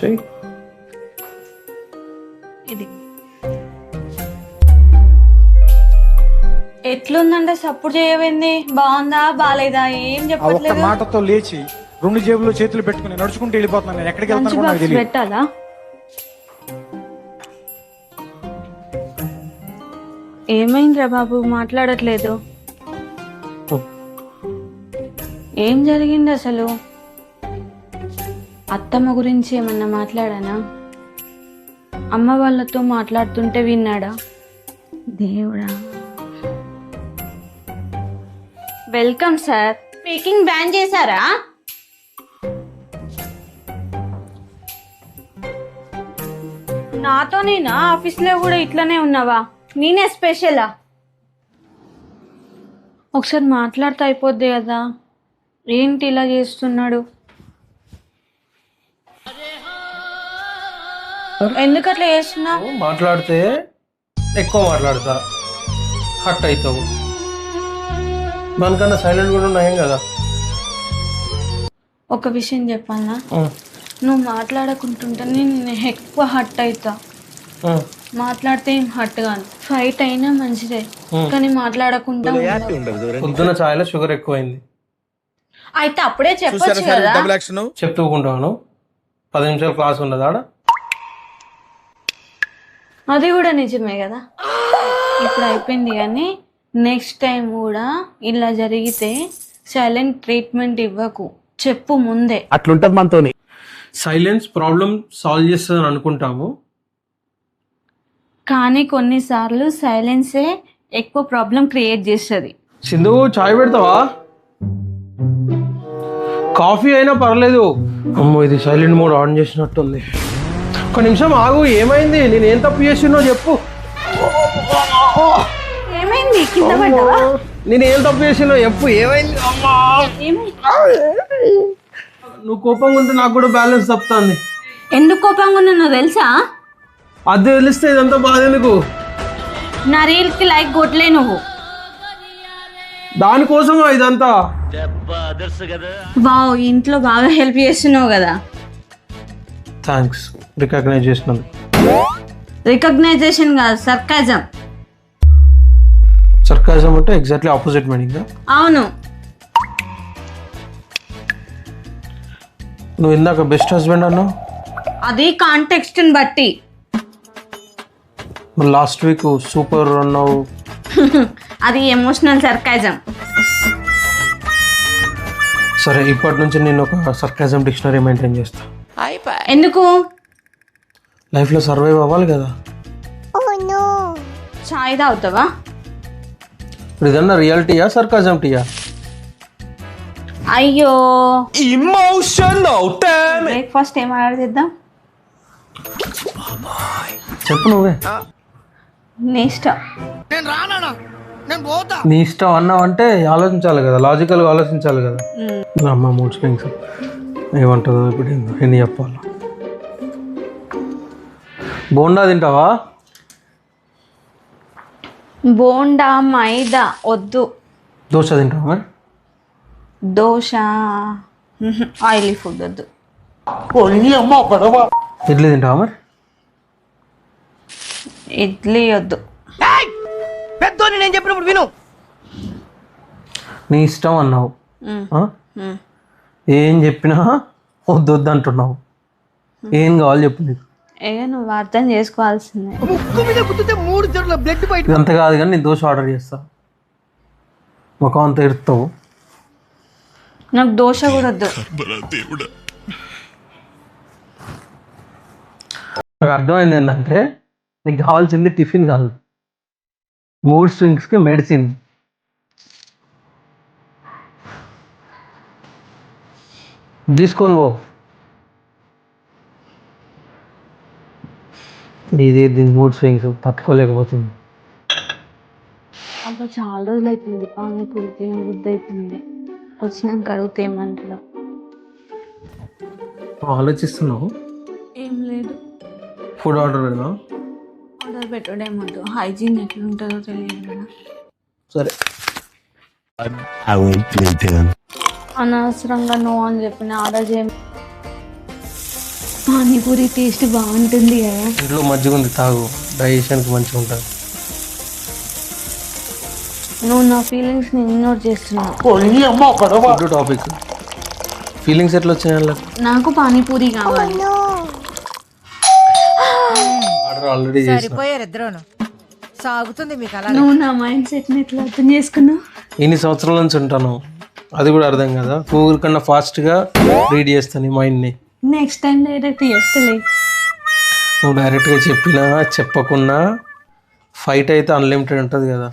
చెయ్యి. ఇది ఎట్లుందంటే సపోర్ట్ చేయమైంది, బాగుందా బాగాలేదా ఏం చెప్పట్లేదు. మాటతో లేచి 2 జేబుల్లో చేతులు పెట్టుకుని నడుచుకుంటూ వెళ్ళిపోతున్నాను. ఎక్కడికి వెళ్తాను పెట్టాలా? ఏమైందిరా బాబు మాట్లాడట్లేదు? ఏం జరిగింది అసలు? అత్తమ్మ గురించి ఏమన్నా మాట్లాడానా? అమ్మ వాళ్ళతో మాట్లాడుతుంటే విన్నాడా? దేవుడా. Welcome sir. స్పీకింగ్ బ్యాన్ చేశారా? నాతో నేనా? ఆఫీస్లో కూడా ఇట్లనే ఉన్నావా? నేనే స్పెషలా? ఒకసారి మాట్లాడితే అయిపోద్ది కదా, ఏంటి ఇలా చేస్తున్నాడు? ఎందుకు అట్లా చేస్తున్నావు? మాట్లాడితే ఎక్కువ మాట్లాడతా, హట్ అవుతావు. మనకన్నా సైలెంట్ కూడా ఉన్నాయేం కదా. ఒక విషయం చెప్పాలా? నువ్వు మాట్లాడకుంటుంటే నేను ఎక్కువ హట్ అవుతా. మాట్లాడితే ఏం హట్ కాను, ఫైట్ అయినా మంచిదే, కానీ మాట్లాడకుండా పొద్దున ఛాయ్లో షుగర్ ఎక్కువైంది. అయితే అప్పుడే చెప్పొచ్చు కదా. చెప్తూకుంటాను. 10 నిమిషాలు క్లాస్ ఉండదు ఆడ. అది కూడా నిజమే కదా. ఇప్పుడు అయిపోయింది, కానీ నెక్స్ట్ టైం కూడా ఇలా జరిగితే సైలెంట్ ట్రీట్మెంట్ ఇవ్వకు, చెప్పు ముందే. అట్లుంటది మనతోని. సైలెన్స్ ప్రాబ్లం సాల్వ్ చేస్తుందని అనుకుంటాము, కానీ కొన్నిసార్లు సైలెన్సే ఎక్కువ ప్రాబ్లం క్రియేట్ చేస్తుంది. సింధు చాయ్ పెడతావా? కాఫీ అయినా పర్లేదు. అమ్మో ఇది సైలెంట్ మోడ్ ఆన్ చేసినట్టుంది. ఒక నిమిషం ఆగు. ఏమైంది? నేను ఏం తప్పు చేసినో చెప్పు. ఏమైంది? కింద పడ్డావా? నేను ఏం తప్పు చేసినో చెప్పు. ఏమైంది? నువ్వు కోపంగా ఉంటే నాకు కూడా బ్యాలెన్స్ తప్పుతుంది. ఎందుకు కోపంగా ఉన్నానో తెలుసా? అది తెలిస్తే ఇదంతా బాధ ఎందుకు? నా రీల్కి లైక్ కొట్టలే నువ్వు, దానికోసమా ఇదంతా? వావ్, ఇంట్లో బాగా హెల్ప్ చేస్తున్నావు కదా. థ్యాంక్స్ రికగ్నైజ్ చేసినందుకు. రికగ్నైజేషన్ కాదు, సర్కాజం. సర్కాజం అంటే ఎగ్జాక్ట్లీ ఆపోజిట్ మీనింగ్. అవును. నువ్వు ఇందాక బెస్ట్ హస్బెండ్ అన్నావు, అది కాంటెక్స్ట్ ని బట్టి. లాస్ట్ వీక్ సూపర్ అన్నావు. అది ఎమోషనల్ సర్కాజం. సరే ఇప్పటి నుంచి నేను ఒక సర్కాజం డిక్షనరీ మెయింటైన్ చేస్తా. ఎందుకు? లైఫ్లో సర్వైవ్ అవ్వాలి కదా. చాయ్ తాగుతావా? ఇప్పుడు ఇదన్నా రియాలిటీయా సర్కాజం టీయా? అయ్యో బ్రేక్ఫాస్ట్ ఏం ఆర్డర్ చేద్దాం? చెప్పు నువ్వే. నీ ఇష్టం. నీ ఇష్టం అన్నావు అంటే ఆలోచించాలి కదా, లాజికల్గా ఆలోచించాలి కదా. అమ్మ మూడ్ స్వింగ్స్ ఏమంటుందో ఇప్పుడు ఎన్ని చెప్పాలి. బోండా తింటావా? బోండా మైదా వద్దు. దోశ తింటావా మరి? దోశ ఆయిలీ ఫుడ్ వద్దు. ఇడ్లీ తింటావా మరి? ఇడ్లీ వద్దు. పెద్దోని నేను చెప్పినప్పుడు విను. నీ ఇష్టం అన్నావు, ఆ? ఏం చెప్పినా వద్దు వద్దు అంటున్నావు. ఏం కావాలి చెప్పు నీకు. నువ్వు అర్థం చేసుకోవాల్సిందే. ఇదంతా కాదు కానీ నేను దోశ ఆర్డర్ చేస్తా. ముఖం అంతా ఎడుతావు. నాకు దోశ కూడా వద్దు. నాకు అర్థమైంది ఏంటంటే నీకు కావాల్సింది టిఫిన్ కాదు, మూడ్ స్వింగ్స్కి మెడిసిన్. తీసుకొని పో. ఇది మూడ్ స్వింగ్స్ తట్టుకోలేకపోతుంది. అబ్బా చాలా రోజులు అవుతుంది పానీపూరికి బుద్ధి అవుతుంది. వచ్చినాక అడిగితే ఏమంటారు? ఆలోచిస్తున్నావు? ఏం లేదు. ఫుడ్ ఆర్డర్ పెడదాం. ఆర్డర్ పెట్టడేమొద్దు, హైజీన్ ఎట్లుంటుందో తెలియదు కదా. సరే. అనవసరంగా నో అని చెప్పిన ఆర్డర్ చేయ. పానీపూరి టేస్ట్ బాగుంటుంది కదా. ఇంట్లో మజ్జిగ ఉంది, తాగు, డైజెషన్కి మంచిగా ఉంటుంది. నువ్వు నా ఫీలింగ్స్ని ఇగ్నోర్ చేస్తున్నావు. ఫుడ్ టాపిక్ ఫీలింగ్స్ ఎట్లా వచ్చాయి వాళ్ళకి? నాకు పానీపూరి కావాలి. ఆర్డర్ ఆల్రెడీ చేసిన. సరిపోయారు ఇద్దరును. సాగుతుంది మీకు అలా. నువ్వు నా మైండ్ సెట్ని ఎట్లా అర్థం చేసుకున్నావు? ఇన్ని సంవత్సరాల నుంచి ఉంటాను, అది కూడా అర్థం కదా. గూగుల్ కన్నా ఫాస్ట్గా రీడ్ చేస్తాను ఈ మైండ్ని. నెక్స్ట్ టైం డైరెక్ట్ చెప్తలే. నువ్వు డైరెక్ట్గా చెప్పినా చెప్పకున్నా ఫైట్ అయితే అన్లిమిటెడ్ ఉంటుంది కదా.